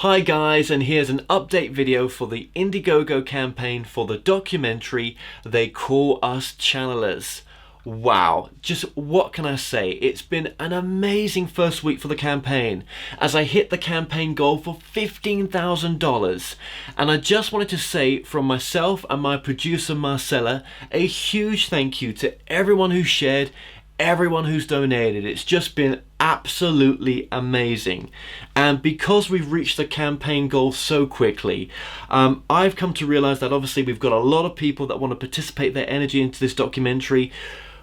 Hi guys, and here's an update video for the Indiegogo campaign for the documentary They Call Us Channelers. Wow, just what can I say? It's been an amazing first week for the campaign as I hit the campaign goal for $15,000. And I just wanted to say from myself and my producer Marcella, a huge thank you to everyone who shared, everyone who's donated. It's just been absolutely amazing. And because we've reached the campaign goal so quickly, I've come to realize that obviously we've got a lot of people that want to participate their energy into this documentary.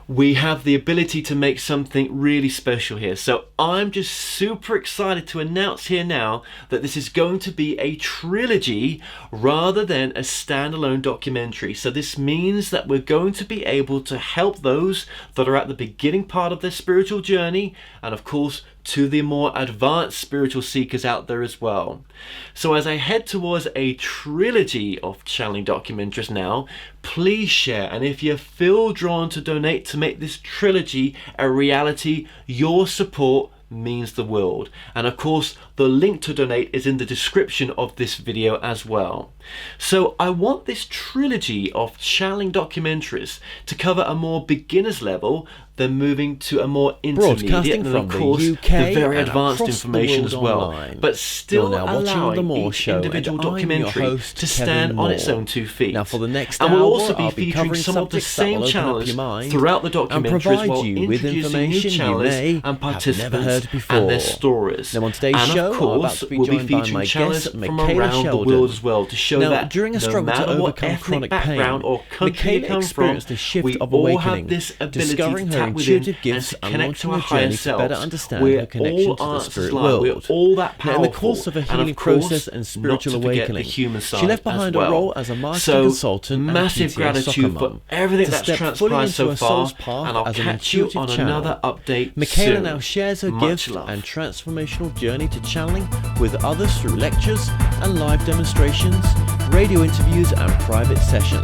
We have the ability to make something really special here. So I'm just super excited to announce here now that this is going to be a trilogy rather than a standalone documentary. So this means that we're going to be able to help those that are at the beginning part of their spiritual journey, and of course to the more advanced spiritual seekers out there as well. So as I head towards a trilogy of channeling documentaries now, please share, and if you feel drawn to donate to make this trilogy a reality, your support means the world. And of course the link to donate is in the description of this video as well. So I want this trilogy of channeling documentaries to cover a more beginner's level, then moving to a more intermediate, and of course the very advanced information as well, but still allowing each individual documentary to stand on its own 2 feet. Now for the next and we'll hour, also be I'll be featuring covering some of the subjects that same will open up channelers your mind throughout the and documentaries provide while you with introducing new information you channelers may and have participants never heard before. and their stories. Now on today's and show, of I'm about course to be we'll be joined by featuring my channelers guest, from Micheila around the Sheldan. world as well, to show Now, that during a no struggle to matter what overcome ethnic chronic background pain, or country you Micheila come from, experienced a shift we of all awakening, have this ability discovering to her tap within intuitive gifts and to and connect to launching our a higher journey to better selves. understand We're her connection all to the answers spirit lie. world. We're all that Now, powerful. in the course of her And healing course, process and spiritual not to forget awakening, the human side she left as behind well. a role as a marketing So, consultant massive and PTA gratitude soccer for mum. everything To that's step fully transpired into so her far, soul's path and I'll as an catch you intuitive on channel. another update Micheila soon. now shares her Much gift love. and transformational journey to channeling with others through lectures and live demonstrations, radio interviews and private sessions.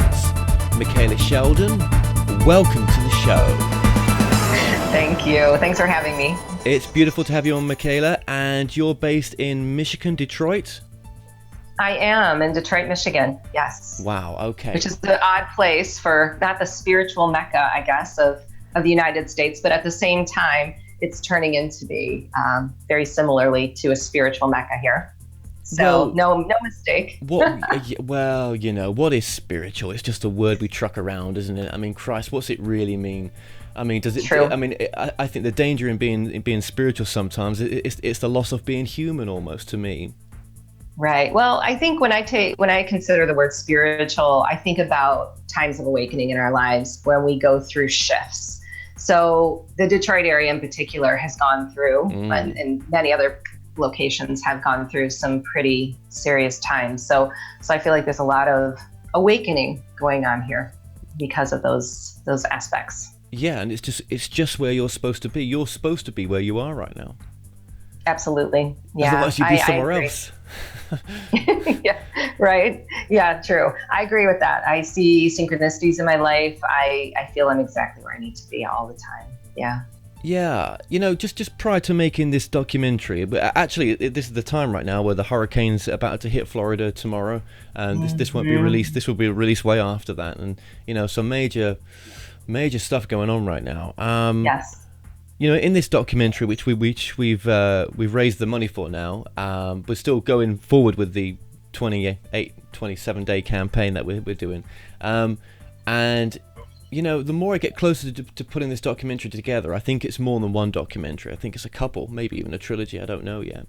Micheila Sheldan, welcome to the show. Thank you. Thanks for having me. It's beautiful to have you on, Micheila, and you're based in Michigan, Detroit? I am in Detroit, Michigan. Yes. Wow, okay. Which is the odd place for not the spiritual mecca, I guess, of the United States, but at the same time, it's turning into be very similarly to a spiritual mecca here. So no mistake. Well, you know, what is spiritual? It's just a word we truck around, isn't it? I mean, Christ, what's it really mean? I mean, does it? True. I mean, I think the danger in being spiritual sometimes it's the loss of being human, almost, to me. Right. Well, I think when I consider the word spiritual, I think about times of awakening in our lives when we go through shifts. So the Detroit area in particular has gone through, and many other locations have gone through some pretty serious times. So I feel like there's a lot of awakening going on here because of those aspects. Yeah, and it's just where you're supposed to be. You're supposed to be where you are right now. Absolutely. Yeah. Otherwise you'd be somewhere else. Yeah, right. Yeah, true. I agree with that. I see synchronicities in my life. I feel I'm exactly where I need to be all the time. Yeah. Yeah, you know, just prior to making this documentary, but actually this is the time right now where the hurricane's about to hit Florida tomorrow, and this won't be released. This will be released way after that, and you know, some major stuff going on right now. Yes. You know, in this documentary, which we've raised the money for now, we're still going forward with the 27 day campaign that we're doing, and you know, the more I get closer to putting this documentary together, I think it's more than one documentary. I think it's a couple, maybe even a trilogy. I don't know yet.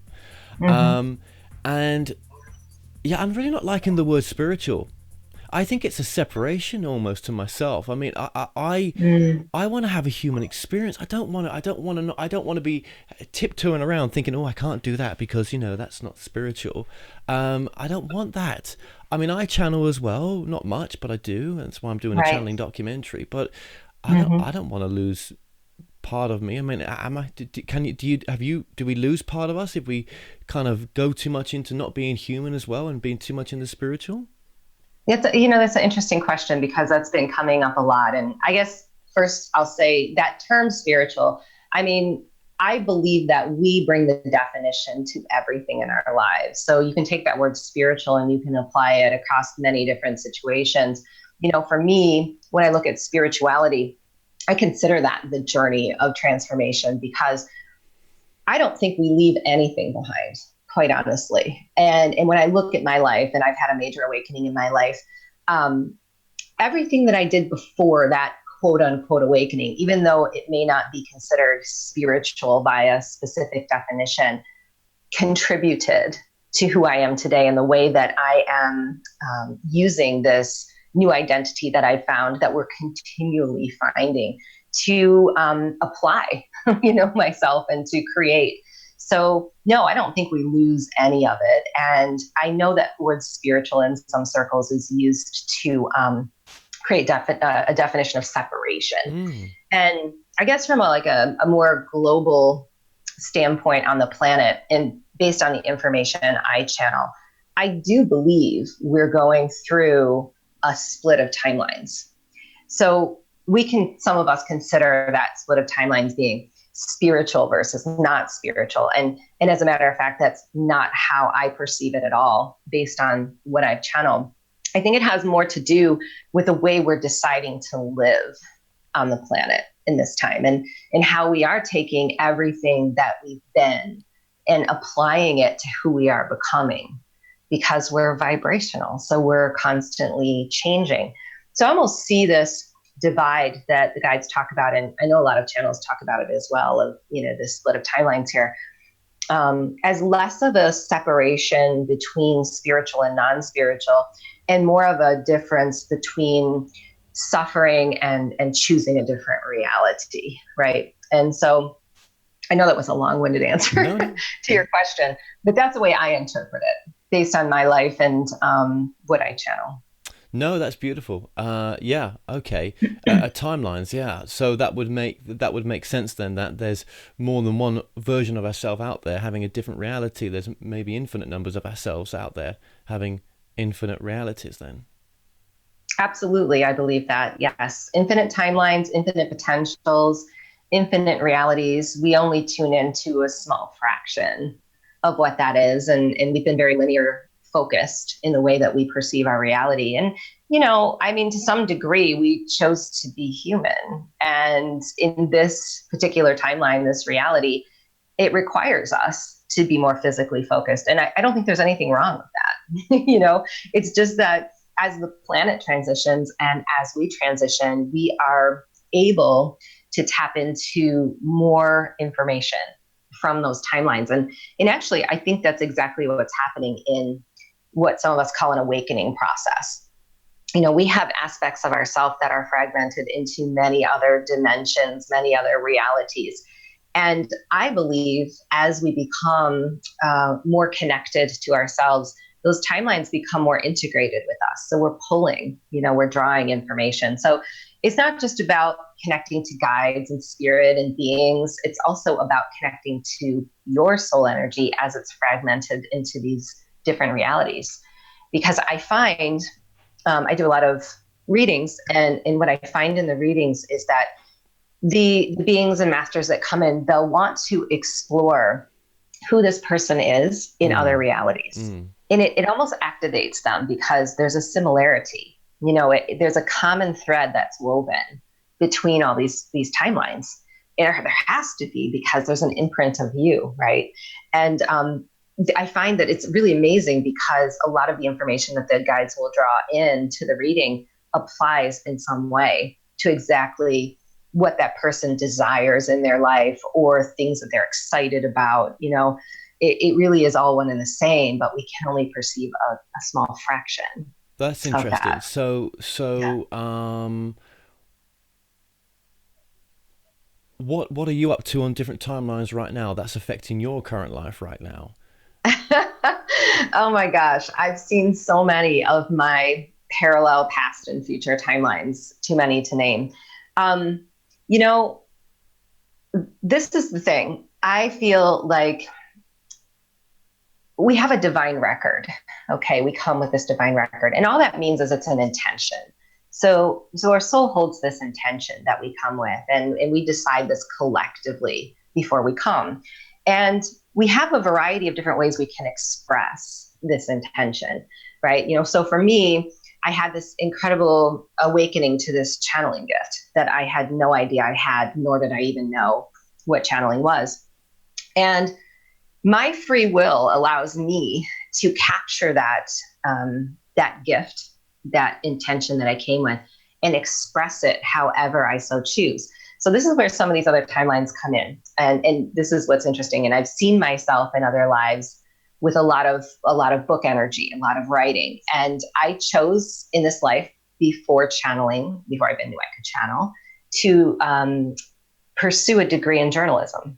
And yeah, I'm really not liking the word spiritual. I think it's a separation almost to myself. I mean, I want to have a human experience. I don't want to be tiptoeing around thinking, oh, I can't do that because, you know, that's not spiritual. I don't want that. I mean, I channel as well, not much, but I do. That's why I'm doing a channeling documentary. But I don't want to lose part of me. I mean, do we lose part of us if we kind of go too much into not being human as well and being too much in the spiritual? That's an interesting question because that's been coming up a lot. And I guess first I'll say that term spiritual, I mean, I believe that we bring the definition to everything in our lives. So you can take that word spiritual and you can apply it across many different situations. For me, when I look at spirituality, I consider that the journey of transformation, because I don't think we leave anything behind, quite honestly. And when I look at my life, and I've had a major awakening in my life, um, everything that I did before that quote unquote awakening, even though it may not be considered spiritual by a specific definition, contributed to who I am today and the way that I am using this new identity that I found, that we're continually finding, to apply, myself, and to create. So no, I don't think we lose any of it. And I know that the word spiritual in some circles is used to create a definition of separation. And I guess from a more global standpoint on the planet, and based on the information I channel, I do believe we're going through a split of timelines. So some of us consider that split of timelines being spiritual versus not spiritual. And as a matter of fact, that's not how I perceive it at all, based on what I've channeled. I think it has more to do with the way we're deciding to live on the planet in this time, and how we are taking everything that we've been and applying it to who we are becoming, because we're vibrational. So we're constantly changing. So I almost see this divide that the guides talk about, and I know a lot of channels talk about it as well, of, this split of timelines here, as less of a separation between spiritual and non-spiritual, and more of a difference between suffering and choosing a different reality, right? And so I know that was a long-winded answer to your question, but that's the way I interpret it, based on my life and what I channel. No, that's beautiful. Yeah, okay. Timelines, yeah. So that would make sense then, that there's more than one version of ourselves out there having a different reality. There's maybe infinite numbers of ourselves out there having infinite realities then. Absolutely, I believe that. Yes, infinite timelines, infinite potentials, infinite realities. We only tune into a small fraction of what that is, and we've been very linear focused in the way that we perceive our reality. And to some degree, we chose to be human, and in this particular timeline, this reality, it requires us to be more physically focused. And I don't think there's anything wrong with that. It's just that as the planet transitions and as we transition, we are able to tap into more information from those timelines. And actually, I think that's exactly what's happening in what some of us call an awakening process. We have aspects of ourselves that are fragmented into many other dimensions, many other realities. And I believe as we become more connected to ourselves, those timelines become more integrated with us. So we're pulling, we're drawing information. So it's not just about connecting to guides and spirit and beings. It's also about connecting to your soul energy as it's fragmented into these different realities. Because I find, I do a lot of readings, and what I find in the readings is that the beings and masters that come in, they'll want to explore who this person is in other realities. And it almost activates them, because there's a similarity, there's a common thread that's woven between all these timelines. And there has to be, because there's an imprint of you, right? And I find that it's really amazing, because a lot of the information that the guides will draw into the reading applies in some way to exactly what that person desires in their life, or things that they're excited about. It really is all one and the same, but we can only perceive a small fraction. That's interesting. That. What are you up to on different timelines right now that's affecting your current life right now? Oh my gosh, I've seen so many of my parallel past and future timelines, too many to name. This is the thing. I feel like we have a divine record. Okay, we come with this divine record, and all that means is it's an intention. So our soul holds this intention that we come with, and we decide this collectively before we come. And we have a variety of different ways we can express this intention, right? So for me, I had this incredible awakening to this channeling gift that I had no idea I had, nor did I even know what channeling was. And my free will allows me to capture that gift, that intention that I came with, and express it however I so choose. So this is where some of these other timelines come in. And this is what's interesting. And I've seen myself in other lives with a lot of book energy, a lot of writing. And I chose in this life, before I even knew I could channel, to pursue a degree in journalism.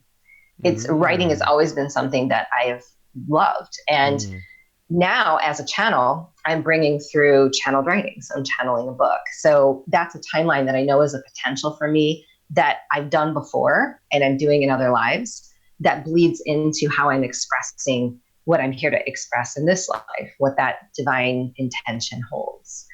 Writing has always been something that I have loved. And now as a channel, I'm bringing through channeled writings. I'm channeling a book. So that's a timeline that I know is a potential for me that I've done before and I'm doing in other lives, that bleeds into how I'm expressing what I'm here to express in this life, what that divine intention holds.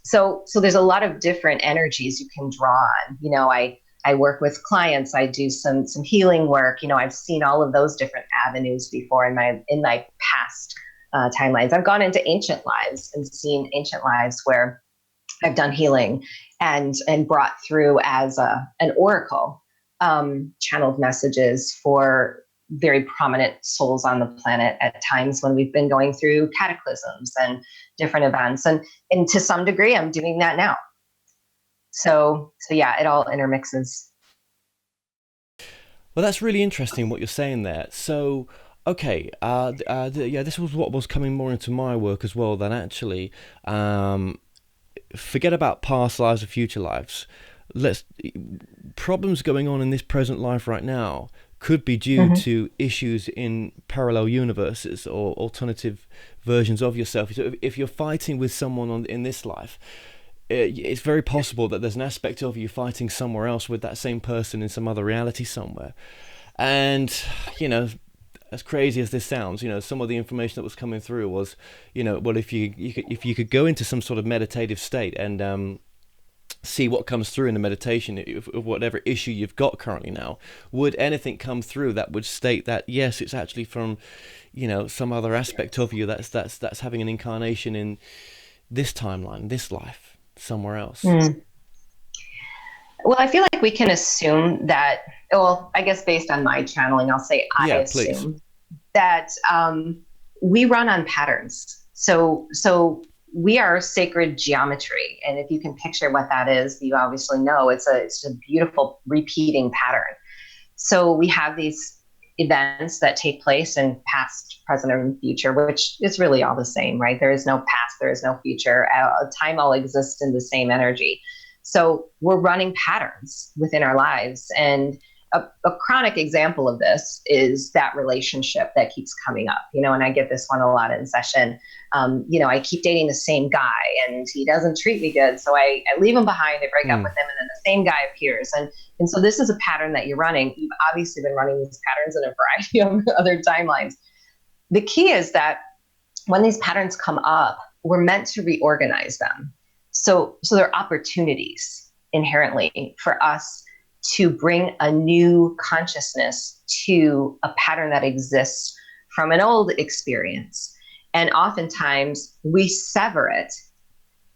So there's a lot of different energies you can draw on. I work with clients. I do some healing work. I've seen all of those different avenues before in my past timelines. I've gone into ancient lives and seen ancient lives where I've done healing and brought through as an oracle, channeled messages for very prominent souls on the planet at times when we've been going through cataclysms and different events. And to some degree, I'm doing that now. So yeah, it all intermixes. Well, that's really interesting what you're saying there. So, okay, this was what was coming more into my work as well. Than actually, forget about past lives or future lives. Problems going on in this present life right now could be due to issues in parallel universes or alternative versions of yourself. So if you're fighting with someone in this life, it's very possible that there's an aspect of you fighting somewhere else with that same person in some other reality somewhere. And as crazy as this sounds, some of the information that was coming through was, well, if you could go into some sort of meditative state and see what comes through in the meditation of whatever issue you've got currently now, would anything come through that would state that yes, it's actually from some other aspect of you that's having an incarnation in this timeline, this life, somewhere else? Well, I feel like we can assume that, well, I guess based on my channeling, I'll say I assume that we run on patterns. So we are sacred geometry. And if you can picture what that is, you obviously know it's a beautiful repeating pattern. So we have these events that take place in past, present, and future, which is really all the same, right? There is no past, there is no future. Time all exists in the same energy. So we're running patterns within our lives. And a chronic example of this is that relationship that keeps coming up, and I get this one a lot in session. I keep dating the same guy and he doesn't treat me good. So I leave him behind, I break up with him, and then the same guy appears. And so this is a pattern that you're running. You've obviously been running these patterns in a variety of other timelines. The key is that when these patterns come up, we're meant to reorganize them. So there are opportunities inherently for us to bring a new consciousness to a pattern that exists from an old experience. And oftentimes we sever it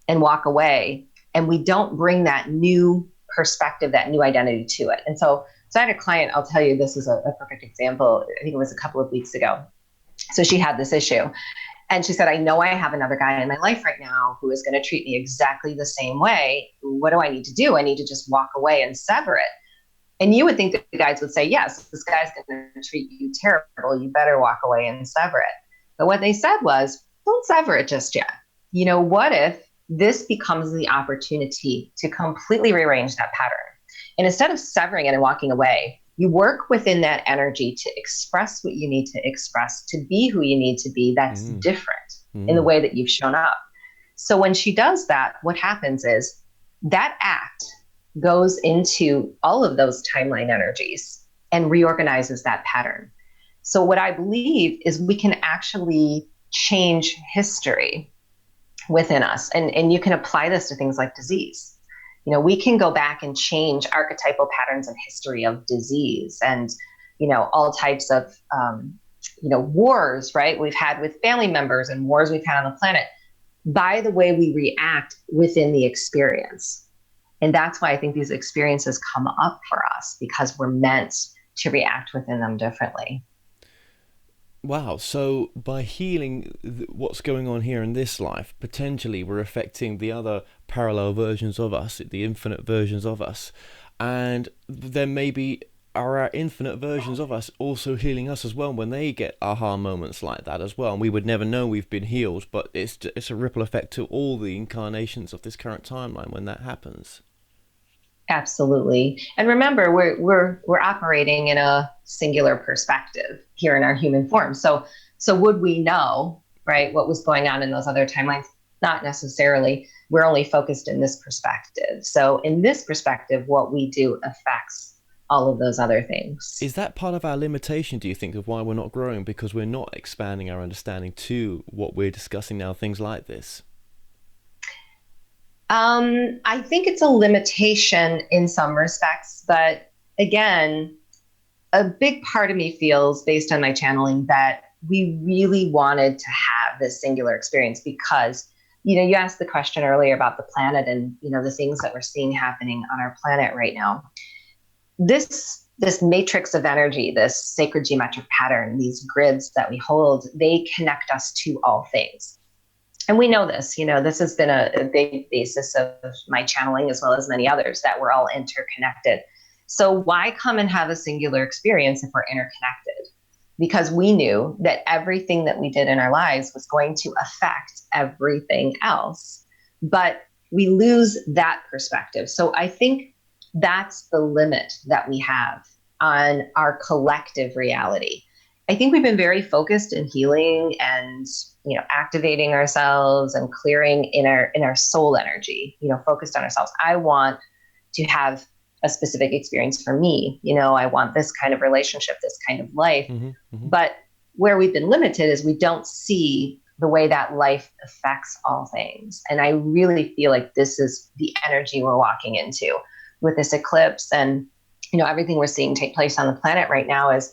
and walk away, and we don't bring that new perspective, that new identity to it. And so I had a client, I'll tell you, this is a perfect example. I think it was a couple of weeks ago. So she had this issue. And she said, I know I have another guy in my life right now who is going to treat me exactly the same way. What do I need to do? I need to just walk away and sever it. And you would think that the guys would say, yes, this guy's going to treat you terrible. You better walk away and sever it. But what they said was, don't sever it just yet. What if this becomes the opportunity to completely rearrange that pattern? And instead of severing it and walking away, you work within that energy to express what you need to express, to be who you need to be. That's different in the way that you've shown up. So when she does that, what happens is that act goes into all of those timeline energies and reorganizes that pattern. So what I believe is we can actually change history within us. And you can apply this to things like disease. We can go back and change archetypal patterns and history of disease and, all types of, wars, right? We've had with family members and wars we've had on the planet by the way we react within the experience. And that's why I think these experiences come up for us, because we're meant to react within them differently. Wow, so by healing what's going on here in this life, potentially we're affecting the other parallel versions of us, the infinite versions of us. And then maybe are our infinite versions of us also healing us as well when they get aha moments like that as well. And we would never know we've been healed, but it's a ripple effect to all the incarnations of this current timeline when that happens. Absolutely. And remember, we're operating in a singular perspective here in our human form. So would we know, right, what was going on in those other timelines? Not necessarily. We're only focused in this perspective. So in this perspective, what we do affects all of those other things. Is that part of our limitation, do you think, of why we're not growing? Because we're not expanding our understanding to what we're discussing now, things like this? I think it's a limitation in some respects, but again, a big part of me feels, based on my channeling, that we really wanted to have this singular experience because, you asked the question earlier about the planet and, the things that we're seeing happening on our planet right now. This matrix of energy, this sacred geometric pattern, these grids that we hold, they connect us to all things. And we know this, this has been a big basis of my channeling as well as many others, that we're all interconnected. So why come and have a singular experience if we're interconnected? Because we knew that everything that we did in our lives was going to affect everything else. But we lose that perspective. So I think that's the limit that we have on our collective reality. I think we've been very focused in healing and, activating ourselves and clearing in our soul energy, focused on ourselves. I want to have a specific experience for me. I want this kind of relationship, this kind of life. Mm-hmm, mm-hmm. But where we've been limited is we don't see the way that life affects all things. And I really feel like this is the energy we're walking into with this eclipse. And, everything we're seeing take place on the planet right now is,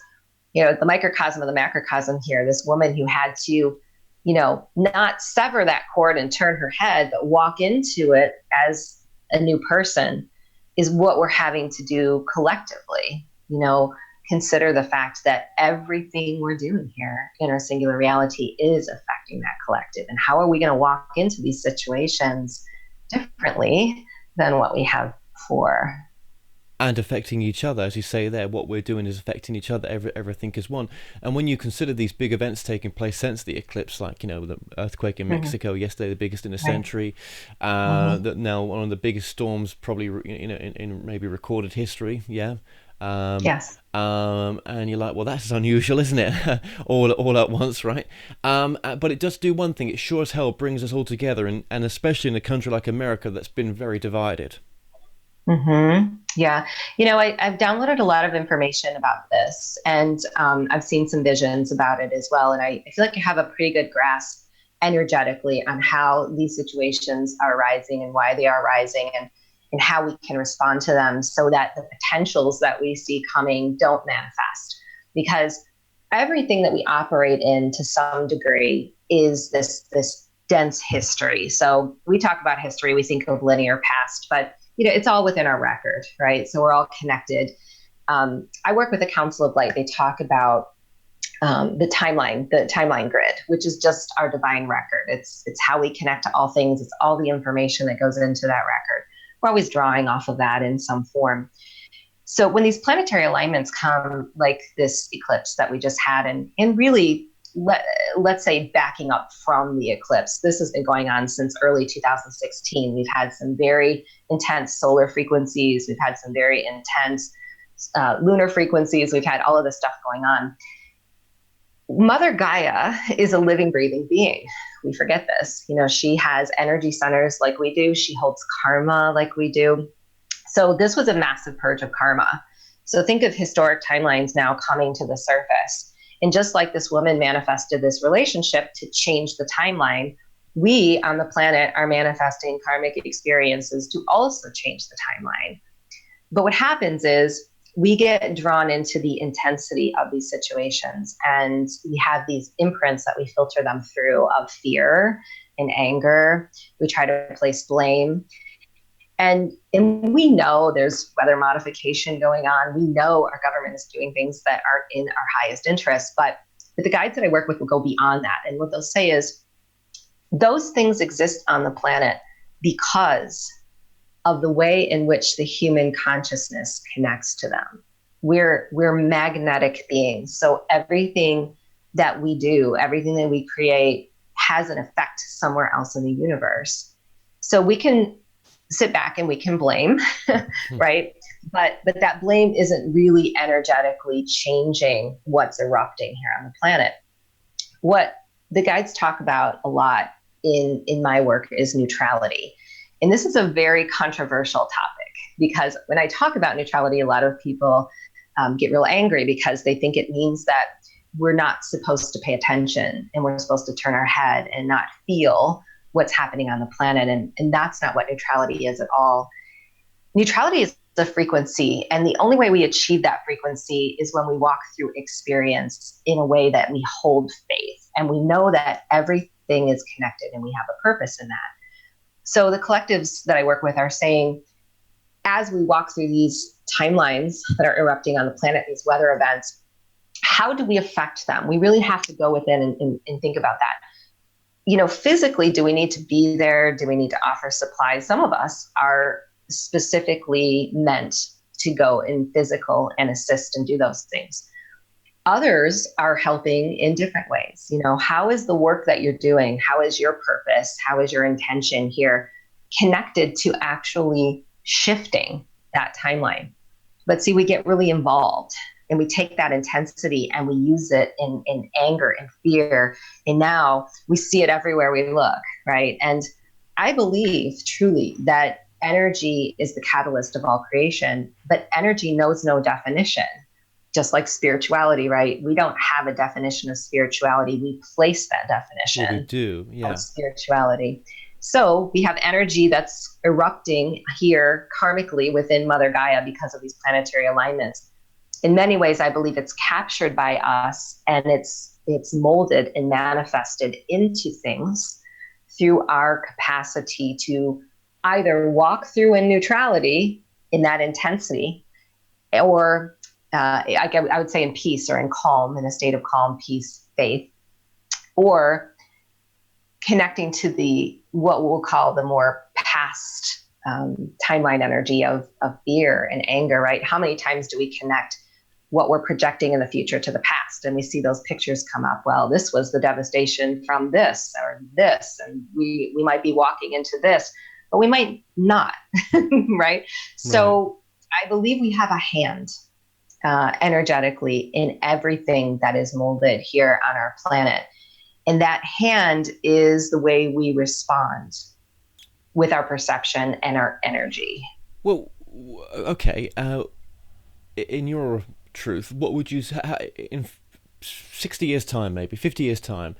the microcosm of the macrocosm here, this woman who had to, not sever that cord and turn her head, but walk into it as a new person, is what we're having to do collectively. Consider the fact that everything we're doing here in our singular reality is affecting that collective. And how are we going to walk into these situations differently than what we have before? And affecting each other, as you say there, what we're doing is affecting each other. Everything is one. And when you consider these big events taking place since the eclipse, like the earthquake in Mexico yesterday, the biggest in a century, that now one of the biggest storms probably in maybe recorded history. Yeah. Yes. And you're like, well, that's unusual, isn't it? all at once, right? But it does do one thing. It sure as hell brings us all together, and especially in a country like America that's been very divided. Mm-hmm. Yeah. I've downloaded a lot of information about this, and I've seen some visions about it as well. And I feel like I have a pretty good grasp energetically on how these situations are rising and why they are rising, and how we can respond to them so that the potentials that we see coming don't manifest. Because everything that we operate in to some degree is this dense history. So we talk about history, we think of linear past, but it's all within our record, right? So we're all connected. I work with the Council of Light. They talk about the timeline grid, which is just our divine record. It's how we connect to all things. It's all the information that goes into that record. We're always drawing off of that in some form. So when these planetary alignments come, like this eclipse that we just had, and really, let's say backing up from the eclipse, this has been going on since early 2016. We've had some very intense solar frequencies. We've had some very intense lunar frequencies. We've had all of this stuff going on. Mother Gaia is a living, breathing being. We forget this. She has energy centers like we do. She holds karma like we do. So this was a massive purge of karma. So think of historic timelines now coming to the surface. And just like this woman manifested this relationship to change the timeline, we on the planet are manifesting karmic experiences to also change the timeline. But what happens is we get drawn into the intensity of these situations, and we have these imprints that we filter them through of fear and anger. We try to place blame. And we know there's weather modification going on. We know our government is doing things that are in our highest interest. But the guides that I work with will go beyond that. And what they'll say is those things exist on the planet because of the way in which the human consciousness connects to them. We're magnetic beings. So everything that we do, everything that we create has an effect somewhere else in the universe. So we can sit back and we can blame, right? But that blame isn't really energetically changing what's erupting here on the planet. What the guides talk about a lot in my work is neutrality. And this is a very controversial topic because when I talk about neutrality, a lot of people get real angry because they think it means that we're not supposed to pay attention and we're supposed to turn our head and not feel what's happening on the planet. And that's not what neutrality is at all. Neutrality is the frequency. And the only way we achieve that frequency is when we walk through experience in a way that we hold faith. And we know that everything is connected and we have a purpose in that. So the collectives that I work with are saying, as we walk through these timelines that are erupting on the planet, these weather events, how do we affect them? We really have to go within and think about that. You know, physically, do we need to be there? Do we need to offer supplies? Some of us are specifically meant to go in physical and assist and do those things. Others are helping in different ways. You know, how is the work that you're doing? How is your purpose? How is your intention here connected to actually shifting that timeline? But see, we get really involved and we take that intensity and we use it in anger and fear. And now we see it everywhere we look, right? And I believe truly that energy is the catalyst of all creation, but energy knows no definition. Just like spirituality, right? We don't have a definition of spirituality. We place that definition Well, we do, yeah. of spirituality. So we have energy that's erupting here karmically within Mother Gaia because of these planetary alignments. In many ways, I believe it's captured by us and it's molded and manifested into things through our capacity to either walk through in neutrality in that intensity, or I would say in peace or in calm, in a state of calm, peace, faith, or connecting to the what we'll call the more past timeline energy of fear and anger, right? How many times do we connect what we're projecting in the future to the past? And we see those pictures come up. Well, this was the devastation from this or this, and we might be walking into this, but we might not, right? So I believe we have a hand energetically in everything that is molded here on our planet. And that hand is the way we respond with our perception and our energy. Well, okay. In your truth, what would you say in 60 years' time, maybe 50 years' time?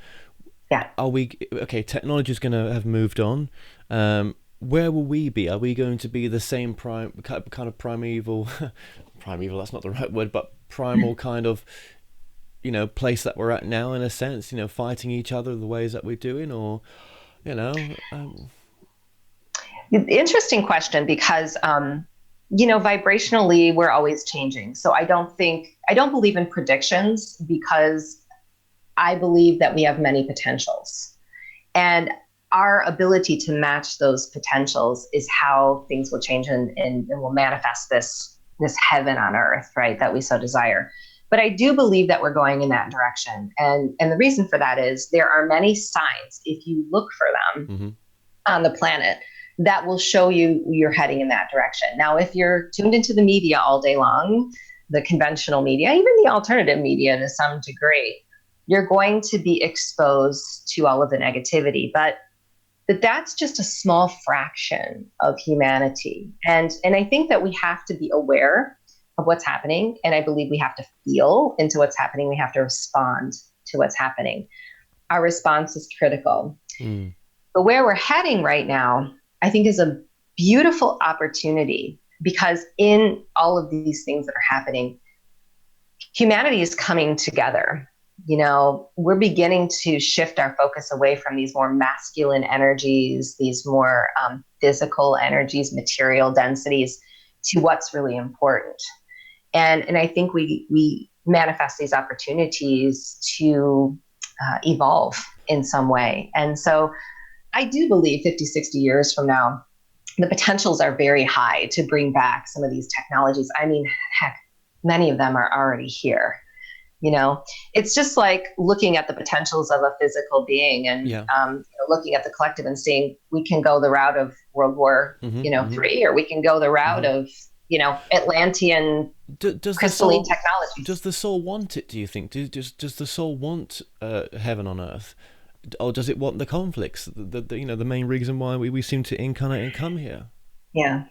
Yeah. Are we okay? Technology is going to have moved on. Where will we be? Are we going to be the same kind of primeval? Primeval, that's not the right word, but primal kind of, place that we're at now, in a sense, fighting each other the ways that we're doing, or, Interesting question, because, vibrationally, we're always changing. So I don't believe in predictions, because I believe that we have many potentials, and our ability to match those potentials is how things will change and will manifest this heaven on earth, right, that we so desire. But I do believe that we're going in that direction. And the reason for that is there are many signs, if you look for them on the planet, that will show you you're heading in that direction. Now, if you're tuned into the media all day long, the conventional media, even the alternative media to some degree, you're going to be exposed to all of the negativity. But that's just a small fraction of humanity. And I think that we have to be aware of what's happening. And I believe we have to feel into what's happening. We have to respond to what's happening. Our response is critical. But where we're heading right now, I think, is a beautiful opportunity, because in all of these things that are happening, humanity is coming together. We're beginning to shift our focus away from these more masculine energies, these more physical energies, material densities, to what's really important. And I think we manifest these opportunities to evolve in some way. And so I do believe 50, 60 years from now, the potentials are very high to bring back some of these technologies. I mean, heck, many of them are already here. It's just like looking at the potentials of a physical being, and looking at the collective and seeing we can go the route of World War, III, or we can go the route of, Atlantean crystalline technology. Does the soul want it, do you think? Does the soul want heaven on earth? Or does it want the conflicts? The main reason why we seem to incarnate and come here. Yeah.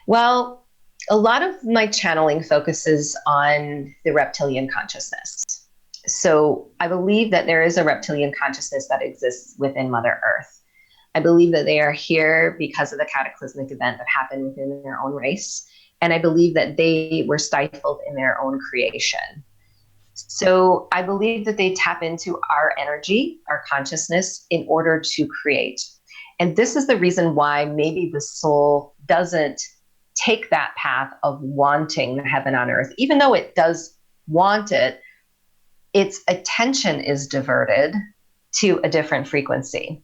Well, a lot of my channeling focuses on the reptilian consciousness. So I believe that there is a reptilian consciousness that exists within Mother Earth. I believe that they are here because of the cataclysmic event that happened within their own race. And I believe that they were stifled in their own creation. So I believe that they tap into our energy, our consciousness, in order to create. And this is the reason why maybe the soul doesn't take that path of wanting heaven on earth. Even though it does want it, its attention is diverted to a different frequency.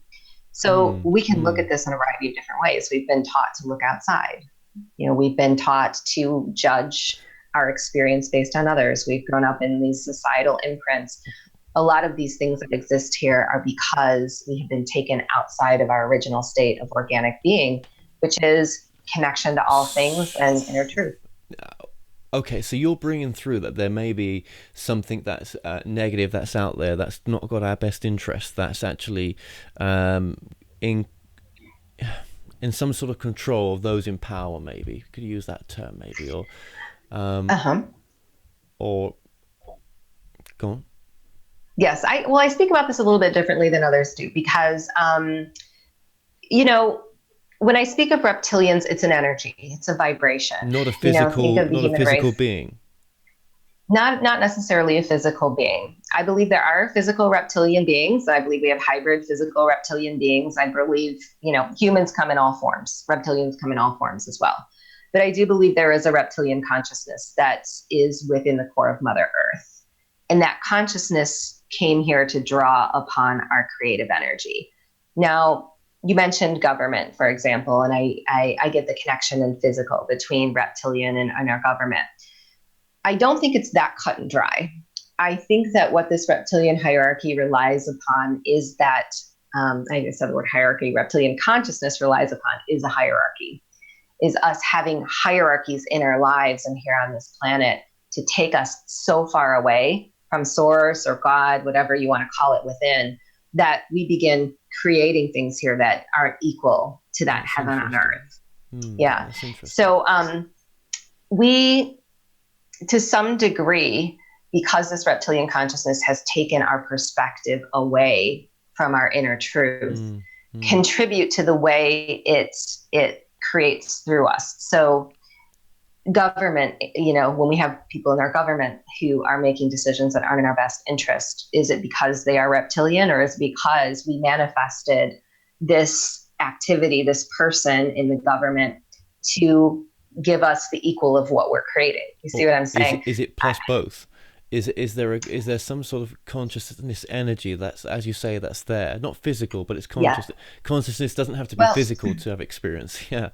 So we can look at this in a variety of different ways. We've been taught to look outside. We've been taught to judge our experience based on others. We've grown up in these societal imprints. A lot of these things that exist here are because we have been taken outside of our original state of organic being, which is connection to all things and inner truth. Okay, so you're bringing through that there may be something that's negative that's out there that's not got our best interest, that's actually in some sort of control of those in power, maybe. Could you use that term, maybe? Or or go on. Yes, I speak about this a little bit differently than others do, because when I speak of reptilians, it's an energy, it's a vibration. Not a physical being. Not necessarily a physical being. I believe there are physical reptilian beings. I believe we have hybrid physical reptilian beings. I believe, humans come in all forms. Reptilians come in all forms as well. But I do believe there is a reptilian consciousness that is within the core of Mother Earth. And that consciousness came here to draw upon our creative energy. Now, you mentioned government, for example, and I get the connection in physical between reptilian and our government. I don't think it's that cut and dry. I think that what this reptilian hierarchy relies upon is that, I said the word hierarchy, reptilian consciousness relies upon is a hierarchy, is us having hierarchies in our lives and here on this planet to take us so far away from source or God, whatever you want to call it within, that we begin creating things here that aren't equal to that heaven on earth. Yeah. So we, to some degree, because this reptilian consciousness has taken our perspective away from our inner truth, contribute to the way it creates through us. So government, when we have people in our government who are making decisions that aren't in our best interest, is it because they are reptilian, or is it because we manifested this activity, this person in the government to give us the equal of what we're creating? You see what I'm saying? Is it plus both? Is there some sort of consciousness energy that's, as you say, that's there, not physical, but it's conscious. Yeah. Consciousness doesn't have to be physical to have experience. Yeah.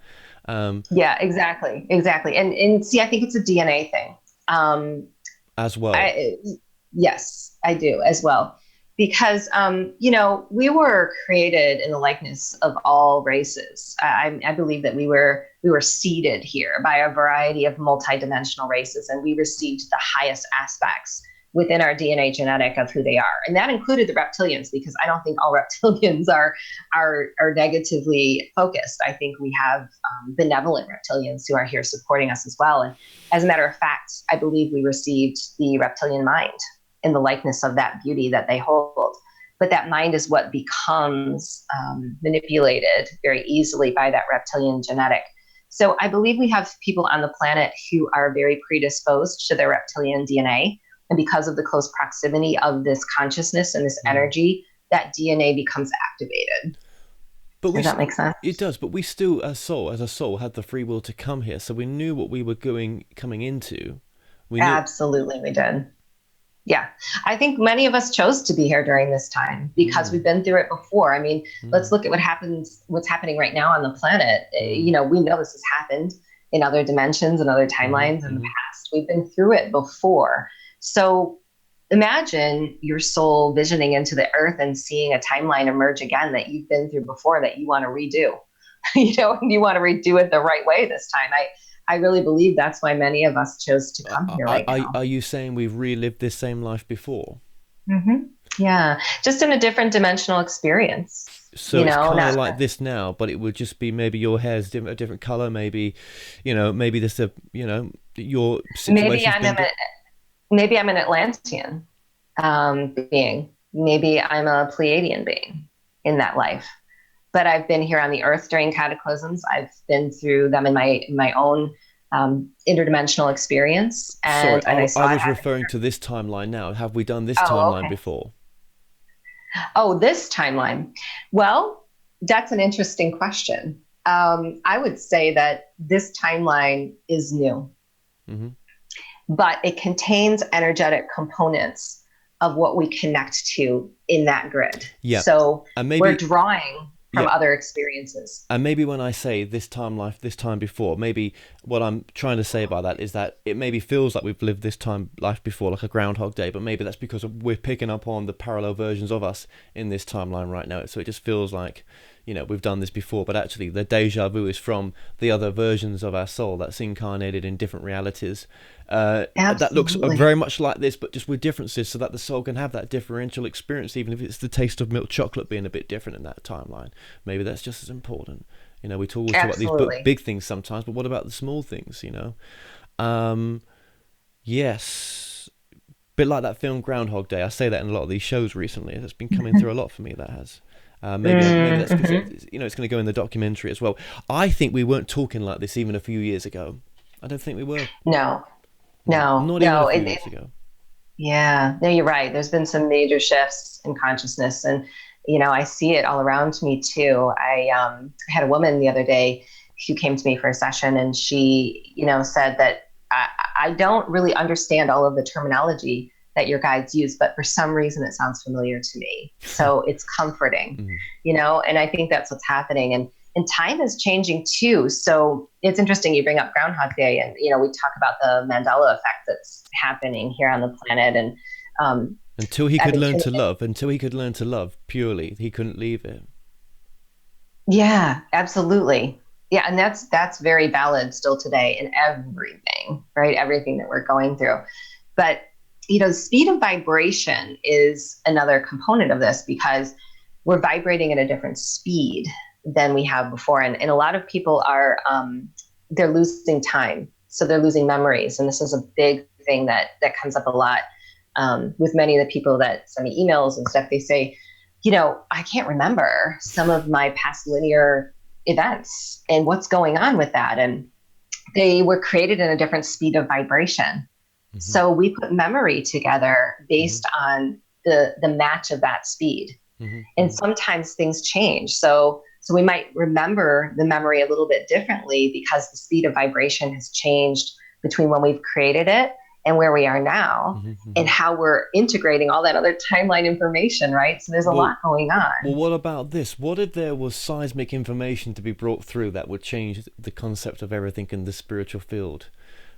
Yeah, exactly. And see, I think it's a DNA thing. As well. Yes, I do as well. Because, we were created in the likeness of all races. I believe that we were seeded here by a variety of multidimensional races, and we received the highest aspects within our DNA genetic of who they are. And that included the reptilians, because I don't think all reptilians are negatively focused. I think we have benevolent reptilians who are here supporting us as well. And as a matter of fact, I believe we received the reptilian mind in the likeness of that beauty that they hold. but that mind is what becomes manipulated very easily by that reptilian genetic. So I believe we have people on the planet who are very predisposed to their reptilian DNA. And because of the close proximity of this consciousness and this energy, that DNA becomes activated. But Does that make sense? It does, but we still, as a soul, had the free will to come here, so we knew what we were coming into. We knew. Absolutely, we did. Yeah, I think many of us chose to be here during this time because we've been through it before. I mean, let's look at what's happening right now on the planet. We know this has happened in other dimensions and other timelines in the past. We've been through it before. So imagine your soul visioning into the earth and seeing a timeline emerge again that you've been through before that you want to redo, and you want to redo it the right way this time. I really believe that's why many of us chose to come here right now. Are you saying we've relived this same life before? Yeah, just in a different dimensional experience. So it's kind of like this now, but it would just be maybe your hair's a different color, maybe, maybe this, your situation. Maybe I'm an Atlantean being. Maybe I'm a Pleiadian being in that life. But I've been here on the earth during cataclysms. I've been through them in my own interdimensional experience. And, I was referring to this timeline now. Have we done this timeline before? Oh, this timeline. Well, that's an interesting question. I would say that this timeline is new, but it contains energetic components of what we connect to in that grid. Yeah. So we're drawing from other experiences. And maybe when I say this time before, maybe what I'm trying to say by that is that it maybe feels like we've lived this time life before, like a Groundhog Day, but maybe that's because we're picking up on the parallel versions of us in this timeline right now. So it just feels like, we've done this before, but actually the deja vu is from the other versions of our soul that's incarnated in different realities. That looks very much like this, but just with differences, so that the soul can have that differential experience, even if it's the taste of milk chocolate being a bit different in that timeline. Maybe that's just as important. We talk about these big things sometimes, but what about the small things? Yes, bit like that film Groundhog Day. I say that in a lot of these shows recently. That's been coming through a lot for me. That has. Maybe that's because it's going to go in the documentary as well. I think we weren't talking like this even a few years ago. I don't think we were. No. Not even a few years ago. Yeah, no, you're right. There's been some major shifts in consciousness, and I see it all around me too. I had a woman the other day who came to me for a session, and she, said that I don't really understand all of the terminology that your guides use, but for some reason it sounds familiar to me. So it's comforting, and I think that's what's happening. And time is changing too. So it's interesting you bring up Groundhog Day, and, we talk about the Mandela effect that's happening here on the planet. And until he could learn to love purely, he couldn't leave it. Yeah, absolutely. Yeah. And that's very valid still today in everything, right? Everything that we're going through. But, the speed of vibration is another component of this, because we're vibrating at a different speed than we have before. And a lot of people are, they're losing time. So they're losing memories. And this is a big thing that comes up a lot with many of the people that send me emails and stuff. They say, I can't remember some of my past linear events and what's going on with that. And they were created in a different speed of vibration. So we put memory together based on the match of that speed. And sometimes things change. So we might remember the memory a little bit differently because the speed of vibration has changed between when we've created it and where we are now, and how we're integrating all that other timeline information, right? So there's a lot going on. Well, what about this? What if there was seismic information to be brought through that would change the concept of everything in the spiritual field?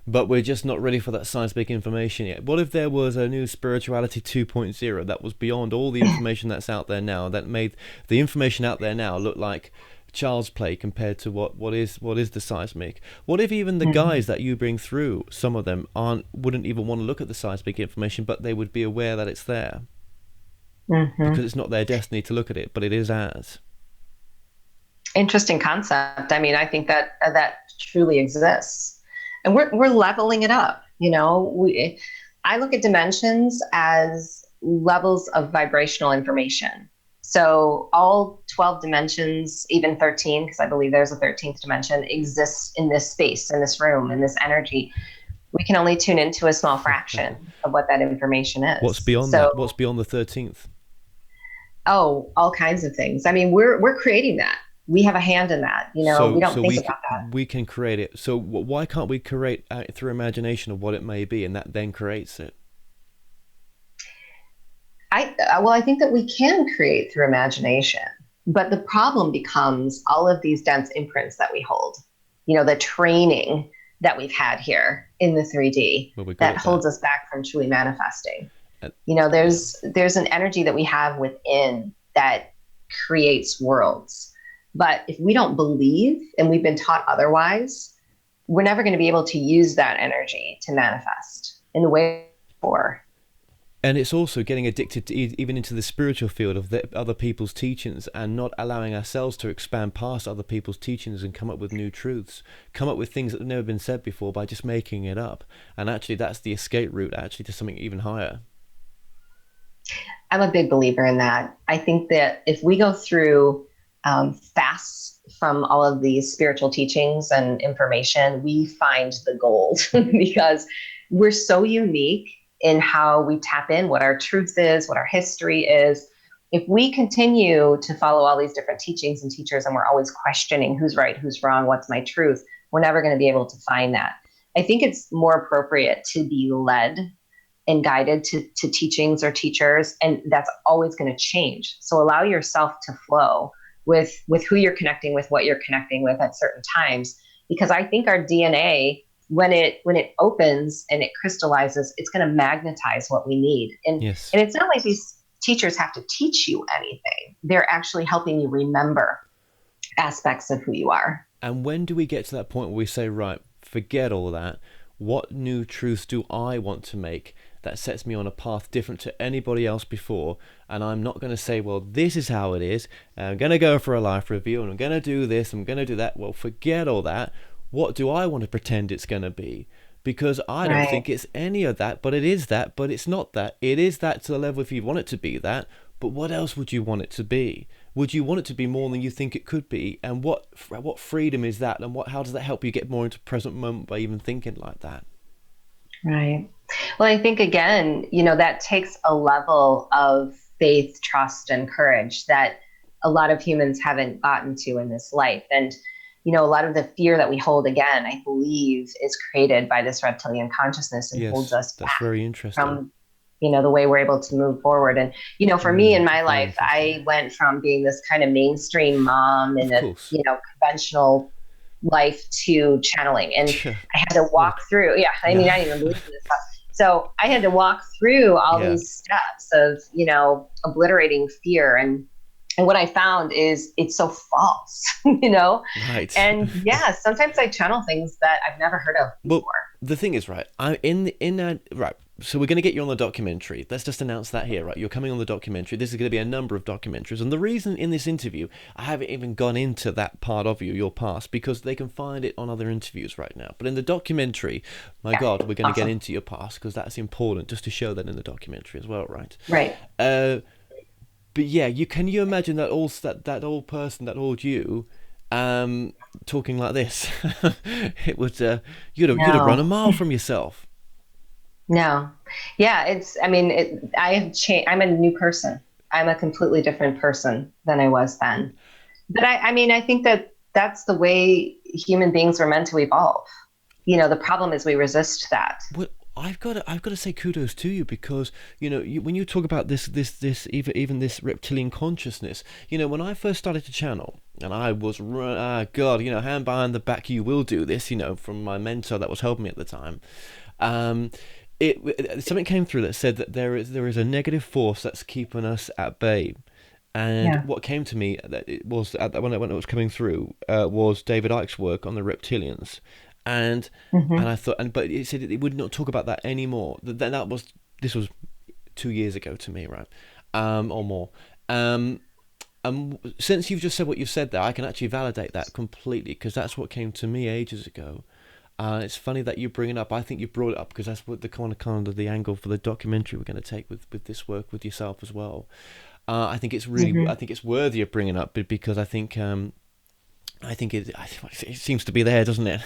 But we're just not ready for that seismic information yet. What if there was a new spirituality 2.0 that was beyond all the information that's out there now, that made the information out there now look like child's play compared to what is the seismic? What if even the guys that you bring through, some of them wouldn't even want to look at the seismic information, but they would be aware that it's there, because it's not their destiny to look at it, but it is ours. Interesting concept. I mean, I think that truly exists. And we're leveling it up. I look at dimensions as levels of vibrational information. So all 12 dimensions, even 13, because I believe there's a 13th dimension, exists in this space, in this room, in this energy. We can only tune into a small fraction of what that information What's is. beyond So, that? What's beyond the 13th? oh, all kinds of things. I mean, we're creating that. We have a hand in that. We don't So think about that. we can create it. So why can't we create through imagination of what it may be, and that then creates it? I think that we can create through imagination, but the problem becomes all of these dense imprints that we hold. The training that we've had here in the 3D Well, we got that it holds that. us back from truly manifesting. Uh, yeah. There's an energy that we have within that creates worlds. But if we don't believe and we've been taught otherwise, we're never going to be able to use that energy to manifest in the way for. And it's also getting addicted to even into the spiritual field of other people's teachings, and not allowing ourselves to expand past other people's teachings and come up with new truths, come up with things that have never been said before by just making it up. And actually, that's the escape route actually to something even higher. I'm a big believer in that. I think that if we go through fasts from all of these spiritual teachings and information, we find the gold because we're so unique in how we tap in, what our truth is, what our history is. If we continue to follow all these different teachings and teachers, and we're always questioning who's right, who's wrong, what's my truth, we're never going to be able to find that. I think it's more appropriate to be led and guided to teachings or teachers, and that's always going to change. So allow yourself to flow with who you're connecting with, what you're connecting with at certain times, because I think our DNA, when it opens and it crystallizes, it's going to magnetize what we need. And Yes. and it's not like these teachers have to teach you anything. They're actually helping you remember aspects of who you are. And when do we get to that point where we say, right, forget all that? What new truths do I want to make that sets me on a path different to anybody else before? And I'm not going to say, well, this is how it is. I'm going to go for a life review and I'm going to do this, I'm going to do that. Well, forget all that. What do I want to pretend it's going to be? Because I don't think it's any of that, but it is that, but it's not that. It is that to the level if you want it to be that, but what else would you want it to be? Would you want it to be more than you think it could be? And what freedom is that? And how does that help you get more into present moment by even thinking like that? Right. Well, I think again, that takes a level of faith, trust, and courage that a lot of humans haven't gotten to in this life. And, a lot of the fear that we hold, again, I believe is created by this reptilian consciousness and holds Yes, us that's back very interesting. from, the way we're able to move forward. And, for me in my very life, I interesting. went from being this kind of mainstream mom in Of a, course. conventional life to channeling. And I had to walk through, I mean, I didn't even believe in this stuff. So I had to walk through all Yeah. these steps of, obliterating fear. And what I found is it's so false, Right. And sometimes I channel things that I've never heard of before. Well, the thing is, right, right, so we're going to get you on the documentary. Let's just announce that here, right? You're coming on the documentary. This is going to be a number of documentaries. And the reason in this interview, I haven't even gone into that part of your past, because they can find it on other interviews right now. But in the documentary, my God, we're going to get into your past, because that's important, just to show that in the documentary as well, right? Right. But yeah, can you imagine that old person, that old you, talking like this? It would you'd have run a mile from yourself. No. Yeah, I have changed. I'm a new person. I'm a completely different person than I was then. But I think that that's the way human beings are meant to evolve. The problem is we resist that. Well, I've got to say kudos to you, because when you talk about this even this reptilian consciousness, when I first started to channel, and I was God, hand behind the back, you will do this, from my mentor that was helping me at the time. Something came through that said that there is a negative force that's keeping us at bay. And what came to me that it was when it was coming through was David Icke's work on the reptilians. And I thought, but it said it would not talk about that anymore. This was 2 years ago to me, right, or more. Since you've just said what you've said there, I can actually validate that completely, because that's what came to me ages ago. It's funny that you bring it up. I think you brought it up because that's what the kind of the angle for the documentary we're going to take with this work with yourself as well. I think it's really, Mm-hmm. I think it's worthy of bringing up because I think it seems to be there, doesn't it?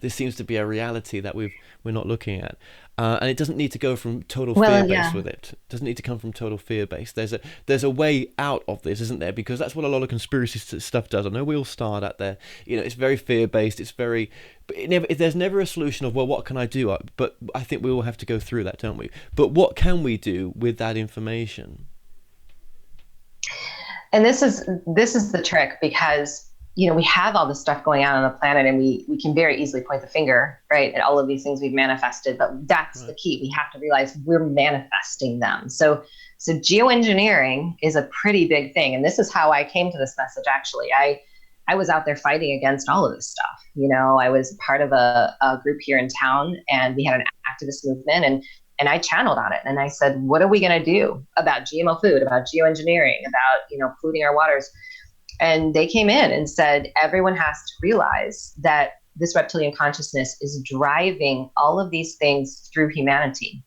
This seems to be a reality that we're not looking at, and it doesn't need to go from total fear Well, based yeah. with it. It doesn't need to come from total fear based. There's a way out of this, isn't there? Because that's what a lot of conspiracy stuff does. I know we all start at there. It's very fear based. It's very, but there's never a solution of, well, what can I do? But I think we all have to go through that, don't we? But what can we do with that information? And this is the trick, because we have all this stuff going on the planet, and we can very easily point the finger, right, at all of these things we've manifested. But that's Right. the key. We have to realize we're manifesting them. So geoengineering is a pretty big thing. And this is how I came to this message. Actually, I was out there fighting against all of this stuff. I was part of a group here in town, and we had an activist movement, and I channeled on it, and I said, what are we going to do about GMO food, about geoengineering, about polluting our waters? And they came in and said, everyone has to realize that this reptilian consciousness is driving all of these things through humanity.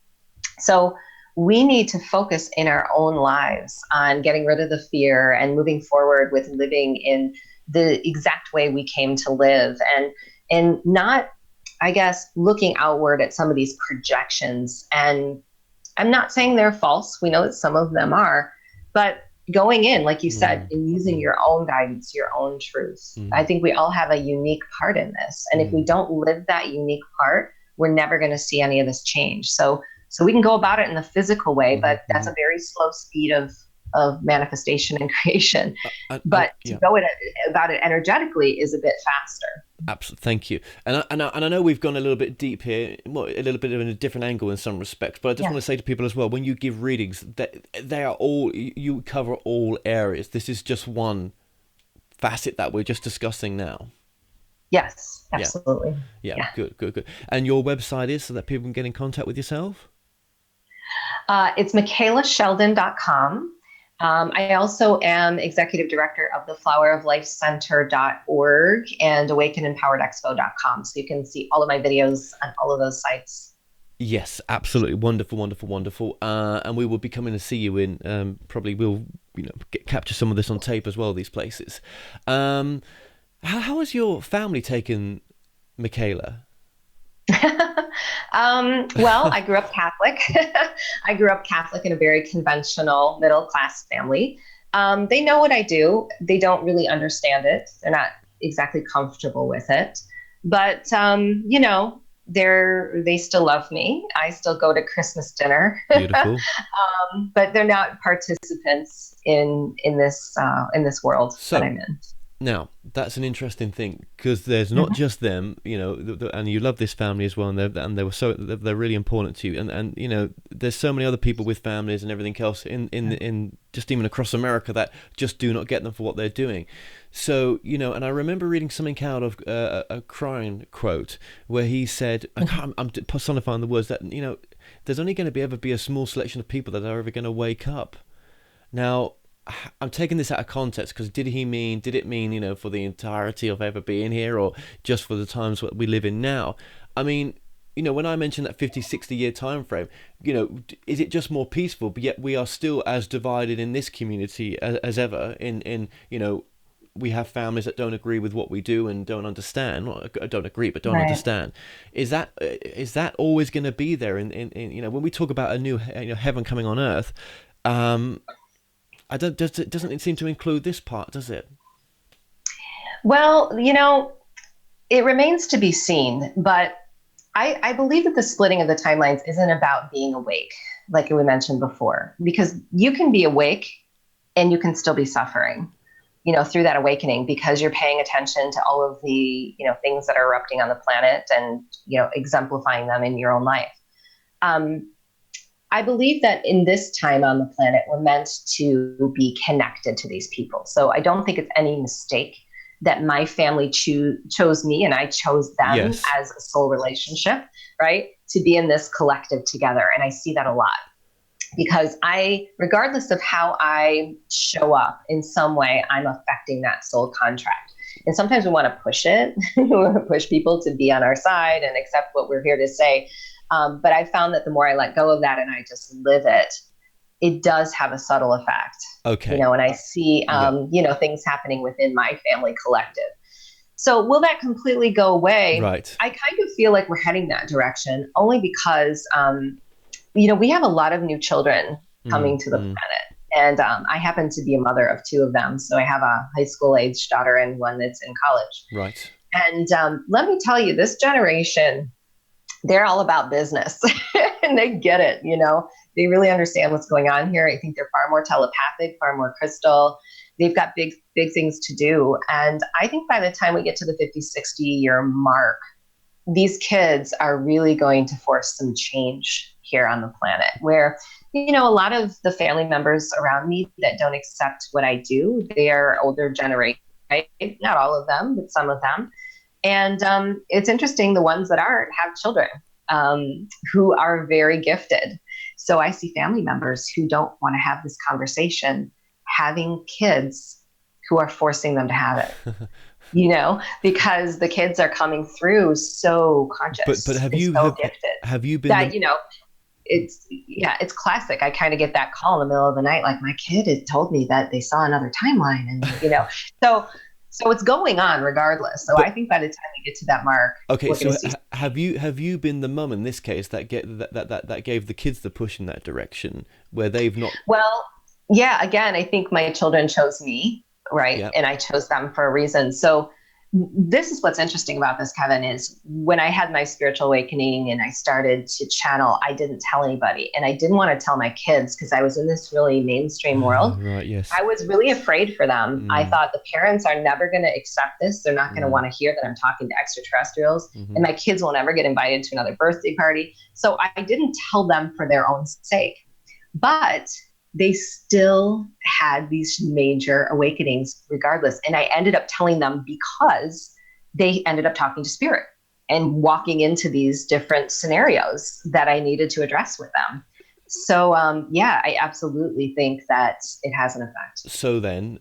So we need to focus in our own lives on getting rid of the fear and moving forward with living in the exact way we came to live, and not, I guess, looking outward at some of these projections. And I'm not saying they're false. We know that some of them are, but going in, like you said, and using your own guidance, your own truth. I think we all have a unique part in this. And if we don't live that unique part, we're never going to see any of this change. So we can go about it in the physical way, but that's a very slow speed of manifestation and creation. But to Yeah. go about it energetically is a bit faster. Absolutely, thank you. And I know we've gone a little bit deep here, well, a little bit of a different angle in some respects. But I just Yeah. want to say to people as well, when you give readings, that they are all, you cover all areas. This is just one facet that we're just discussing now. Yes, Yeah, absolutely. yeah, Yeah. good. And your website is so that people can get in contact with yourself. It's MicheilaSheldan.com. I also am executive director of the floweroflifecenter.org and awakenempoweredexpo.com. So you can see all of my videos on all of those sites. Yes, absolutely, wonderful. And we will be coming to see you in. Probably we'll capture some of this on tape as well. These places. How has your family taken Micheila? Well, I grew up Catholic. I grew up Catholic in a very conventional middle class family. They know what I do. They don't really understand it. They're not exactly comfortable with it, but they still love me. I still go to Christmas dinner, Beautiful. but they're not participants in this world that So I'm in. now that's an interesting thing because there's not just them, and you love this family as well, and they're really important to you, and there's so many other people with families and everything else in just even across America that just do not get them for what they're doing. So and I remember reading something out of a Crine quote where he said, I'm personifying the words that there's only going to ever be a small selection of people that are ever going to wake up. Now, I'm taking this out of context because did it mean for the entirety of ever being here or just for the times what we live in now? I mean, when I mentioned that 50, 60 year time frame, is it just more peaceful, but yet we are still as divided in this community as ever in we have families that don't agree with what we do and don't understand. Well, don't agree, but don't Right. understand. Is that always going to be there? In when we talk about a new heaven coming on earth, doesn't it seem to include this part, does it? Well, it remains to be seen, but I believe that the splitting of the timelines isn't about being awake, like we mentioned before, because you can be awake and you can still be suffering, through that awakening because you're paying attention to all of the, things that are erupting on the planet and, exemplifying them in your own life. I believe that in this time on the planet, we're meant to be connected to these people. So I don't think it's any mistake that my family chose me and I chose them Yes. as a soul relationship, right? To be in this collective together. And I see that a lot because regardless of how I show up in some way, I'm affecting that soul contract. And sometimes we want to push it. We want to push people to be on our side and accept what we're here to say. But I found that the more I let go of that and I just live it, it does have a subtle effect. Okay. You know, and I see, you know, things happening within my family collective. So will that completely go away? Right. I kind of feel like we're heading that direction only because, you know, we have a lot of new children coming to the planet. And I happen to be a mother of two of them. So I have a high school age daughter and one that's in college. Right. And let me tell you, this generation, they're all about business and they get it, you know, they really understand what's going on here. I think they're far more telepathic, far more crystal. They've got big things to do. And I think by the time we get to the 50, 60 year mark, these kids are really going to force some change here on the planet where, you know, a lot of the family members around me that don't accept what I do, they are older generation, right? Not all of them, but some of them. And it's interesting, the ones that aren't have children who are very gifted. So I see family members who don't want to have this conversation having kids who are forcing them to have it, you know, because the kids are coming through so conscious. But have you been that, you know, it's classic. I kind of get that call in the middle of the night, like my kid has told me that they saw another timeline, and you know, so it's going on regardless. So I think by the time we get to that mark, okay. So have you been the mum in this case that gave the kids the push in that direction where they've not? Well, yeah. Again, I think my children chose me, right, Yep. and I chose them for a reason. So this is what's interesting about this, Kevin, is when I had my spiritual awakening and I started to channel, I didn't tell anybody. And I didn't want to tell my kids because I was in this really mainstream world. Right, yes. I was really afraid for them. I thought the parents are never going to accept this. They're not going to want to hear that I'm talking to extraterrestrials. And my kids will never get invited to another birthday party. So I didn't tell them for their own sake. But they still had these major awakenings regardless. And I ended up telling them because they ended up talking to spirit and walking into these different scenarios that I needed to address with them. So, yeah, I absolutely think that it has an effect. So then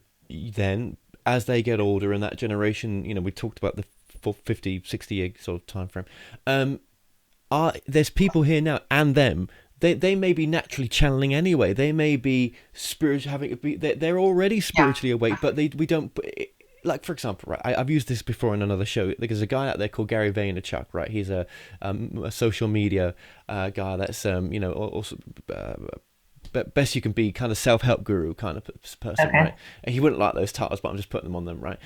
as they get older and that generation, you know, we talked about the 50, 60 year sort of time frame, there's people here now and them. They may be naturally channeling anyway. They may be they're already spiritually awake, but we don't. Like, for example, right? I've used this before in another show. There's a guy out there called Gary Vaynerchuk, right? He's a social media guy that's you know, also best you can be, kind of self-help guru kind of person, Okay. right? And he wouldn't like those titles, but I'm just putting them on them, right?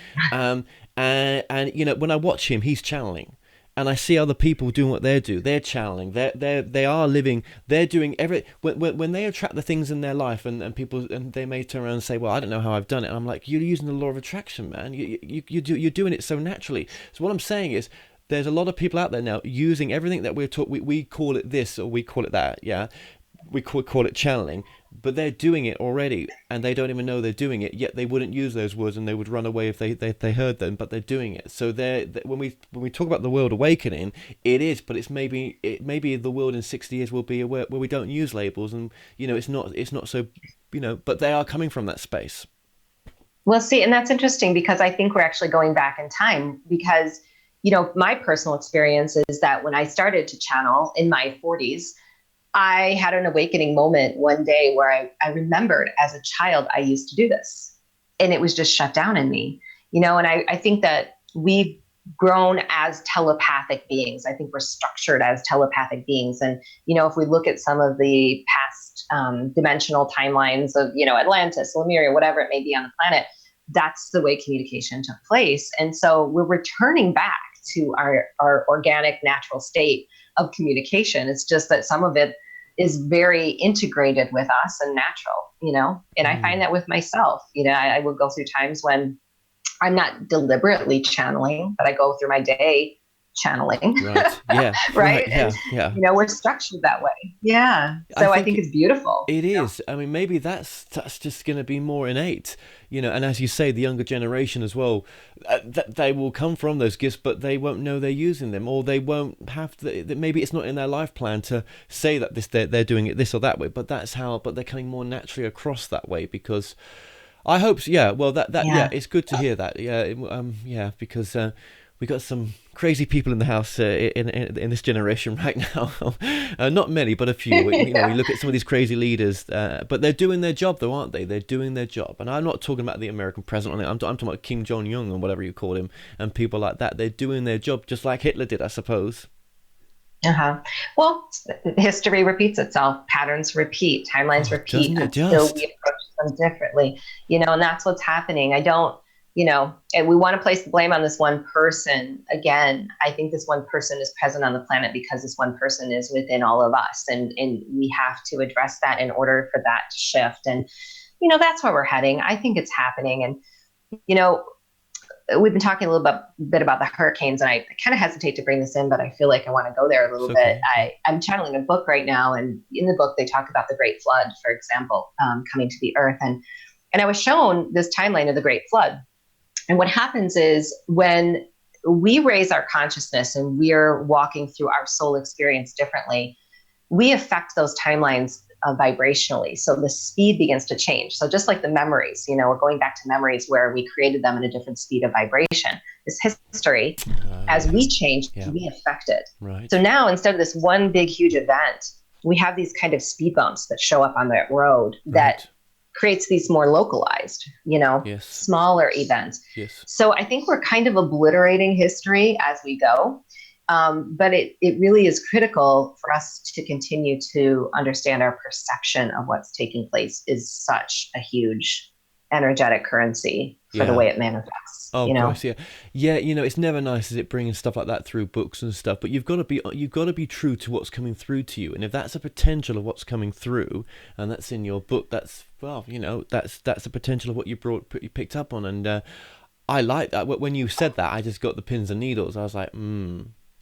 And you know, when I watch him, he's channeling. And I see other people doing what they do. They're channeling. They are living. They're doing when they attract the things in their life, and people, and they may turn around and say, "Well, I don't know how I've done it." And I'm like, "You're using the law of attraction, man. You're doing it so naturally." So what I'm saying is, there's a lot of people out there now using everything that we're taught. We call it this or we call it that. Yeah, we call it channeling, but they're doing it already, and they don't even know they're doing it. Yet they wouldn't use those words, and they would run away if they heard them. But they're doing it. So when we talk about the world awakening, it is, but maybe the world in 60 years will be where we don't use labels, and you know, it's not so, you know, but they are coming from that space. Well, see, and that's interesting because I think we're actually going back in time because, you know, my personal experience is that when I started to channel in my 40s. I had an awakening moment one day where I remembered as a child, I used to do this and it was just shut down in me, you know, and I think that we've grown as telepathic beings. I think we're structured as telepathic beings. And, you know, if we look at some of the past dimensional timelines of, you know, Atlantis, Lemuria, whatever it may be on the planet, that's the way communication took place. And so we're returning back to our organic, natural state of communication. It's just that some of it is very integrated with us and natural, you know, and I find that with myself, you know, I will go through times when I'm not deliberately channeling, but I go through my day channeling. Right. Yeah. Right. Yeah. Yeah. You know, we're structured that way. Yeah. So I think it's beautiful. It is. I mean, maybe that's just going to be more innate, you know, and as you say, the younger generation as well, they will come from those gifts, but they won't know they're using them, or they won't have that. Maybe it's not in their life plan to say that they're doing it this or that way, but they're coming more naturally across that way because I hope so. Yeah. Well, yeah, Yeah. it's good to hear that. Yeah. Yeah, because we got some crazy people in the house in this generation right now. Not many, but a few. We Yeah. look at some of these crazy leaders, but they're doing their job, though, aren't they? They're doing their job, and I'm not talking about the American president on it. I'm talking about Kim Jong Un or whatever you call him, and people like that. They're doing their job just like Hitler did, I suppose. Uh-huh. Well, history repeats itself, patterns repeat, timelines Oh, repeat doesn't it until we just? approach them differently, and that's what's happening. I don't, and we want to place the blame on this one person. Again, I think this one person is present on the planet because this one person is within all of us. And we have to address that in order for that to shift. And, that's where we're heading. I think it's happening. And, you know, we've been talking a bit about the hurricanes, and I kind of hesitate to bring this in, but I feel like I want to go there a It's little bit. okay. Yeah. I'm channeling a book right now, and in the book they talk about the Great Flood, for example, coming to the Earth, and I was shown this timeline of the Great Flood. And what happens is when we raise our consciousness and we're walking through our soul experience differently, we affect those timelines vibrationally. So the speed begins to change. So just like the memories, we're going back to memories where we created them at a different speed of vibration. This history, as Yeah. we change, Yeah. we affect it. Right. So now instead of this one big, huge event, we have these kind of speed bumps that show up on that road that Right. creates these more localized, Yes. smaller events. Yes. So I think we're kind of obliterating history as we go. But it really is critical for us to continue to understand our perception of what's taking place is such a huge energetic currency for the Yeah. way it manifests, Oh gosh, yeah, yeah. It's never nice, is it, bringing stuff like that through books and stuff. But you've got to be true to what's coming through to you. And if that's a potential of what's coming through, and that's in your book, that's well, that's a potential of what you picked up on. And I like that. When you said that, I just got the pins and needles. I was like,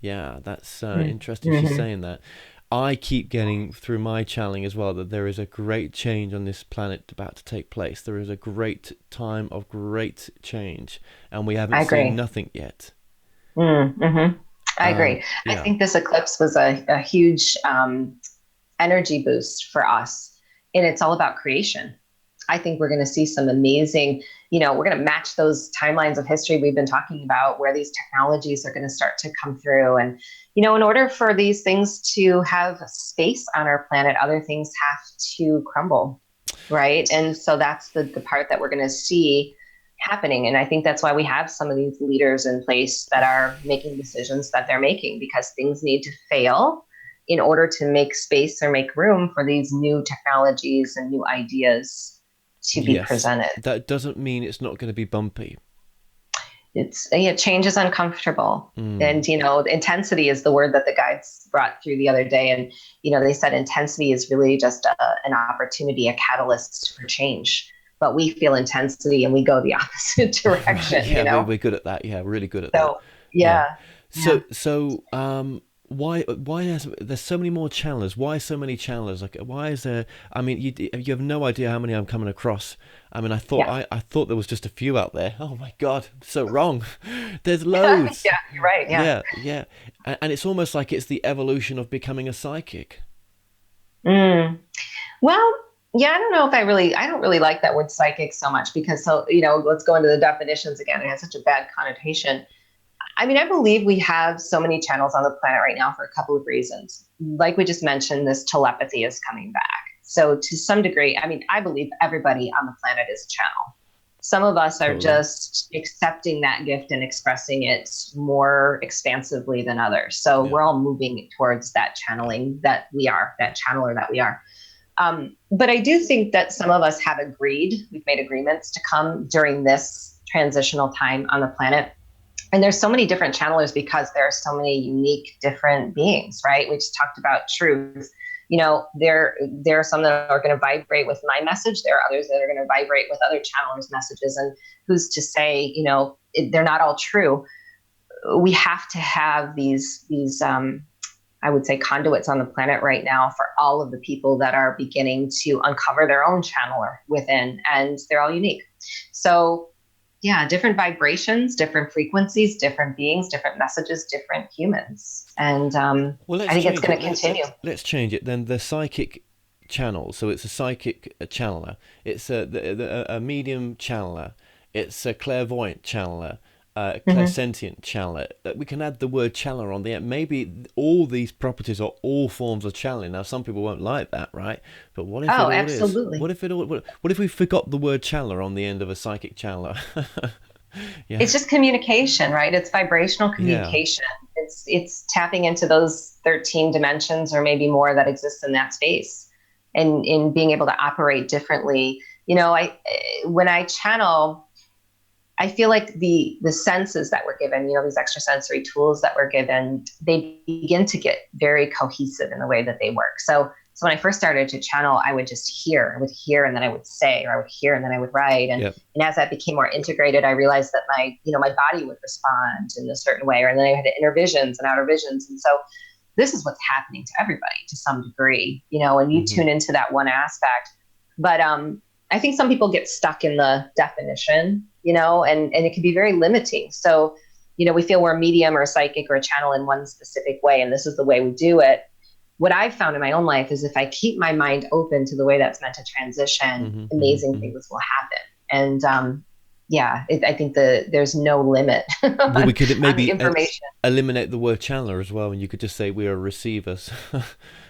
yeah, that's interesting. She's Mm-hmm. saying that. I keep getting through my channeling as well that there is a great change on this planet about to take place. There is a great time of great change, and we haven't I seen agree. nothing yet. Mm-hmm. I agree. I Yeah, think this eclipse was a huge energy boost for us, and it's all about creation. I think we're going to see some amazing, we're going to match those timelines of history we've been talking about where these technologies are going to start to come through. And, in order for these things to have space on our planet, other things have to crumble. Right. And so that's the part that we're going to see happening. And I think that's why we have some of these leaders in place that are making decisions that they're making, because things need to fail in order to make space or make room for these new technologies and new ideas to be yes. presented. That doesn't mean it's not going to be bumpy. Change is uncomfortable. Mm, And, intensity is the word that the guides brought through the other day. And, they said intensity is really just an opportunity, a catalyst for change. But we feel intensity and we go the opposite right. direction, Yeah, we're good at that. Yeah, we're really good at that. So, Yeah. yeah, yeah. So why there's so many more channelers? Why so many channelers? Like, why is there? I mean, you have no idea how many I'm coming across. I mean, Yeah. I thought there was just a few out there. Oh my God, so wrong. There's Yeah, loads. you're right. Yeah. Yeah, yeah, and it's almost like it's the evolution of becoming a psychic. Mm. Well, yeah, I don't really like that word psychic so much because, so, let's go into the definitions again. It has such a bad connotation. I mean, I believe we have so many channels on the planet right now for a couple of reasons. Like we just mentioned, this telepathy is coming back. So to some degree, I mean, I believe everybody on the planet is a channel. Some of us are Totally. just accepting that gift and expressing it more expansively than others. So Yeah, we're all moving towards that channeling that we are, that channeler that we are. But I do think that some of us have we've made agreements to come during this transitional time on the planet. And there's so many different channelers because there are so many unique different beings, right? We just talked about truth. There are some that are going to vibrate with my message. There are others that are going to vibrate with other channelers' messages. And who's to say, they're not all true. We have to have these I would say conduits on the planet right now for all of the people that are beginning to uncover their own channeler within, and they're all unique. So yeah, different vibrations, different frequencies, different beings, different messages, different humans. And well, I let's think it's change going it. to continue. Let's change it then. The psychic channels. So it's a psychic channeler, it's a medium channeler, it's a clairvoyant channeler, clairsentient channeler. We can add the word channeler on the end. Maybe all these properties are all forms of channeling. Now, some people won't like that, right? But what if it Oh, all is? absolutely. What if it all? What if we forgot the word channeler on the end of a psychic channeler? Yeah, It's just communication, right? It's vibrational yeah. communication. It's tapping into those 13 dimensions or maybe more that exist in that space, and in being able to operate differently. I when I channel, I feel like the senses that we're given, these extrasensory tools that we're given, they begin to get very cohesive in the way that they work. So when I first started to channel, I would just hear, I would hear, and then I would say, or I would hear, and then I would write. And, Yep. and as that became more integrated, I realized that my body would respond in a certain way, and then I had inner visions and outer visions. And so this is what's happening to everybody to some degree, and you Hmm. tune into that one aspect. But I think some people get stuck in the definition, and it can be very limiting. So, we feel we're a medium or a psychic or a channel in one specific way, and this is the way we do it. What I've found in my own life is if I keep my mind open to the way that's meant to transition, Hmm. Hmm. amazing Hmm. things will happen. And I think there's no limit Well, we could on the maybe information. eliminate the word channeler as well, and you could just say we are receivers.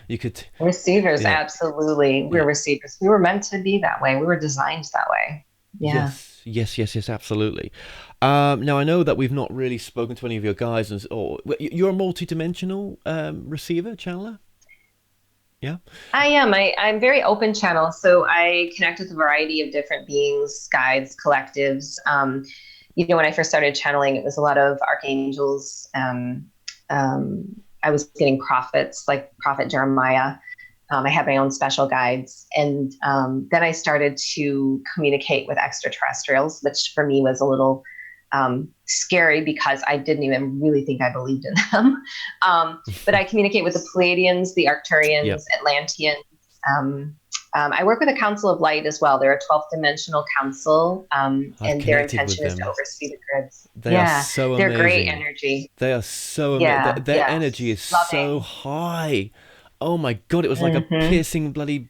You could, Receivers, yeah, absolutely. yeah. We're receivers. We were meant to be that way. We were designed that way. Yeah. Yes, yes, yes, yes, absolutely. Now I know that we've not really spoken to any of your guys, or you're a multi-dimensional receiver, channeler. Yeah. I am. I'm very open channel. So I connect with a variety of different beings, guides, collectives. When I first started channeling, it was a lot of archangels. I was getting prophets, like Prophet Jeremiah. I had my own special guides. And then I started to communicate with extraterrestrials, which for me was a little scary because I didn't even really think I believed in them. But I communicate with the Pleiadians, the Arcturians, Yep. Atlanteans. I work with a Council of Light as well. They're a 12th dimensional council, I've and their connected with intention is to them. oversee the grids. They are Yeah, so they're great amazing. energy. They are so amazing. Yeah, Their energy is yes, so loving. high. Oh my god, it was like a Hmm. piercing bloody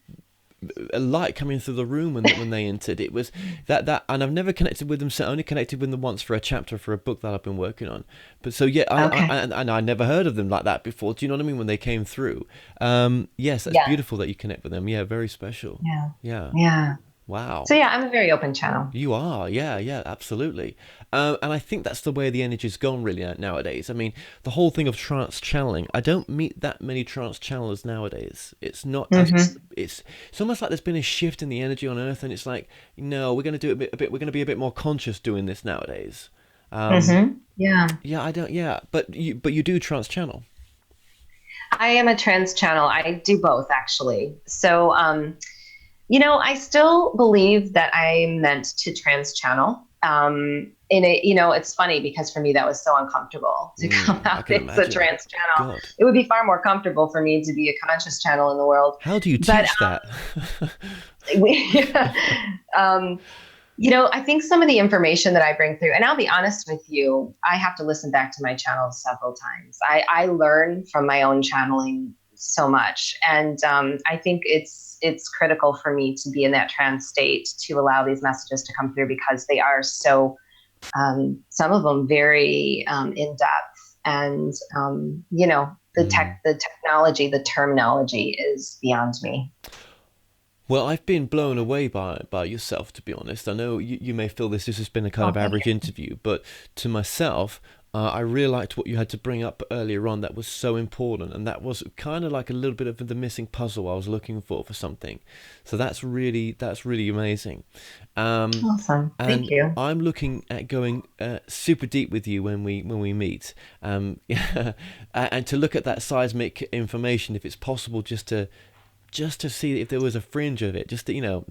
light coming through the room when they entered. It was and I've never connected with them. So I only connected with them once for a chapter for a book that I've been working on. But so yeah, Okay. and I never heard of them like that before. Do you know what I mean? When they came through, yes, that's Yeah, beautiful that you connect with them. Yeah, very special. yeah, Yeah, yeah. So wow. yeah, I'm a very open channel. You are, yeah, yeah, absolutely. And I think that's the way the energy's gone really nowadays. I mean, the whole thing of trance channeling, I don't meet that many trance channelers nowadays. It's not as Hmm. it's almost like there's been a shift in the energy on Earth, and it's like, no, we're going to do we're going to be a bit more conscious doing this nowadays. Um, Yeah. yeah, I don't, yeah, but you do trance channel. I am a trans channel. I do both actually. So, I still believe that I'm meant to trans channel. It's funny because for me that was so uncomfortable to come I out can as a imagine. trans channel. God, It would be far more comfortable for me to be a conscious channel in the world. how do you But teach that? we, um, I think some of the information that I bring through, and I'll be honest with you, I have to listen back to my channels several times. I learn from my own channeling so much, and I think it's critical for me to be in that trance state to allow these messages to come through because they are so some of them very in depth, and Mm. the technology, the terminology is beyond me. Well, I've been blown away by yourself, to be honest. I know you may feel this has been a kind Oh, of thank average you. interview, but to myself, I really liked what you had to bring up earlier on. That was so important, and that was kind of like a little bit of the missing puzzle I was looking for something. So that's really amazing. Um, Awesome. Thank and you. I'm looking at going super deep with you when we meet, and to look at that seismic information, if it's possible, just to see if there was a fringe of it, just to,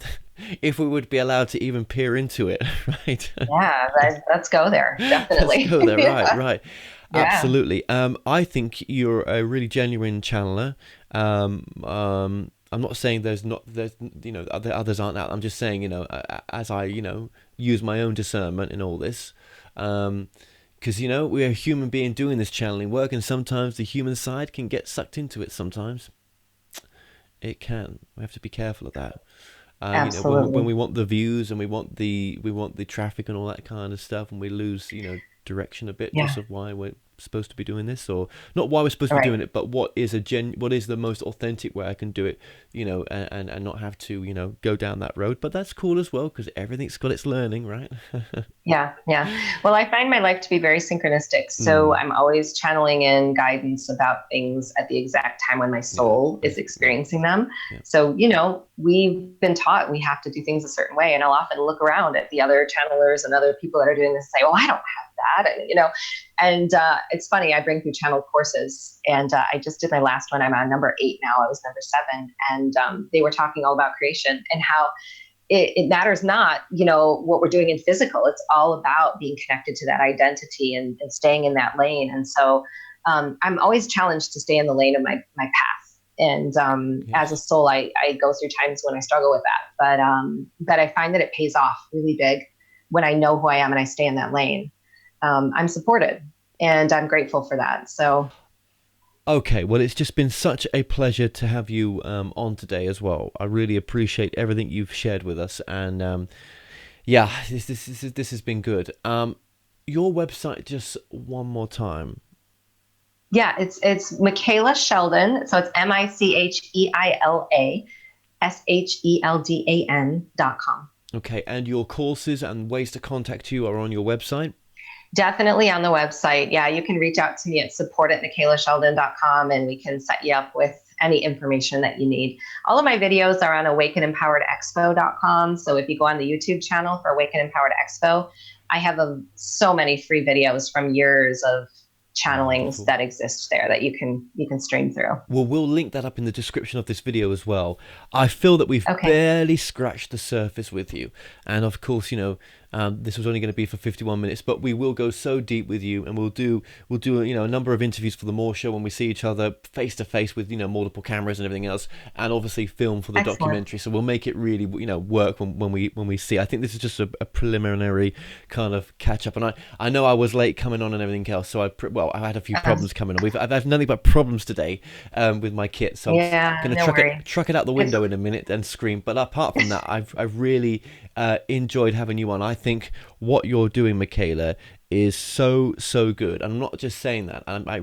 if we would be allowed to even peer into it, right? Yeah, let's go there. Let's Definitely. go there, right, Yeah. right. Yeah. Absolutely. I think you're a really genuine channeler. I'm not saying there's others aren't out. I'm just saying, as I use my own discernment in all this, because we're a human being doing this channeling work, and sometimes the human side can get sucked into it sometimes. It can. We have to be careful of that. When we Absolutely. want the views and we want the traffic and all that kind of stuff, and we lose direction a bit just Yeah. of why we're supposed to be doing this, or not why we're supposed to All be right. doing it, but what is the most authentic way I can do it, and not have to go down that road. But that's cool as well because everything's got its learning, right? Yeah, yeah. Well, I find my life to be very synchronistic. So Mm, I'm always channeling in guidance about things at the exact time when my yeah, soul is yeah, experiencing them. yeah. So, we've been taught we have to do things a certain way. And I'll often look around at the other channelers and other people that are doing this and say, oh, I don't have that. And it's funny, I bring through channel courses and I just did my last one. I'm on number 8 now. I was number 7. And they were talking all about creation and how it matters not, what we're doing in physical. It's all about being connected to that identity and staying in that lane. And so I'm always challenged to stay in the lane of my path. And as a Yes. soul, I go through times when I struggle with that. But I find that it pays off really big when I know who I am and I stay in that lane. I'm supported and I'm grateful for that. So, Okay, well, it's just been such a pleasure to have you on today as well. I really appreciate everything you've shared with us, and yeah, this has been good. Your website, just one more time. yeah, it's Micheila Sheldan. So it's MicheilaSheldan.com. Okay, and your courses and ways to contact you are on your website. Definitely on the website. Yeah, you can reach out to me at support@micheilasheldon.com and we can set you up with any information that you need. All of my videos are on awakenempoweredexpo.com. So if you go on the YouTube channel for Awaken Empowered Expo, I have so many free videos from years of channelings Wonderful. that exist there that you can stream through. Well, we'll link that up in the description of this video as well. I feel that we've Okay. barely scratched the surface with you. And of course, this was only going to be for 51 minutes, but we will go so deep with you, and we'll do a number of interviews for the More Show when we see each other face to face with multiple cameras and everything else, and obviously film for the Excellent. documentary. So we'll make it really work when we see. I think this is just a preliminary kind of catch up, and I know I was late coming on and everything else, so I had a few Uh, problems coming on. I've had nothing but problems today with my kit, so I'm yeah, gonna no worries. truck it out the It's, window in a minute and scream. But apart from that, I've really enjoyed having you on. I think what you're doing, Micheila, is so good. I'm not just saying that. I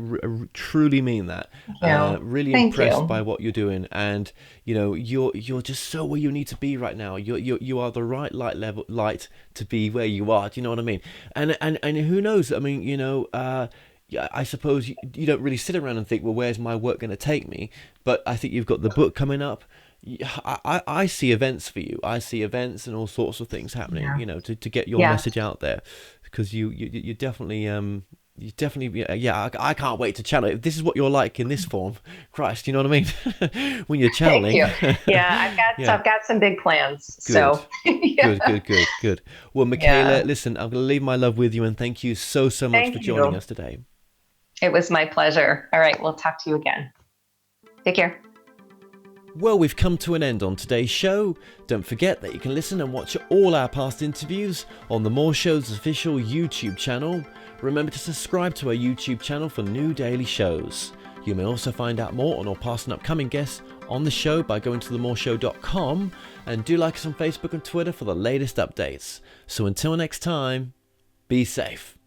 truly mean that. thank you. Really Thank impressed you. by what you're doing, and you're just so where you need to be right now. You are the right light to be where you are. Do you know what I mean? And who knows? I mean, yeah, I suppose you don't really sit around and think, well, where's my work going to take me? But I think you've got the book coming up. I see events for you. I see events and all sorts of things happening, Yeah. to get your Yeah. message out there, because you definitely, yeah, I can't wait to channel it. If this is what you're like in this form, Christ, you know what I mean? When you're Thank channeling. you. Yeah, I've got Yeah, I've got some big plans. good, So yeah. good. Well, Micheila, Yeah. listen, I'm going to leave my love with you, and thank you so much for Thank joining you. us today. It was my pleasure. All right, we'll talk to you again. Take care. Well, we've come to an end on today's show. Don't forget that you can listen and watch all our past interviews on the More Show's official YouTube channel. Remember to subscribe to our YouTube channel for new daily shows. You may also find out more on our past and upcoming guests on the show by going to themoreshow.com, and do like us on Facebook and Twitter for the latest updates. So until next time, be safe.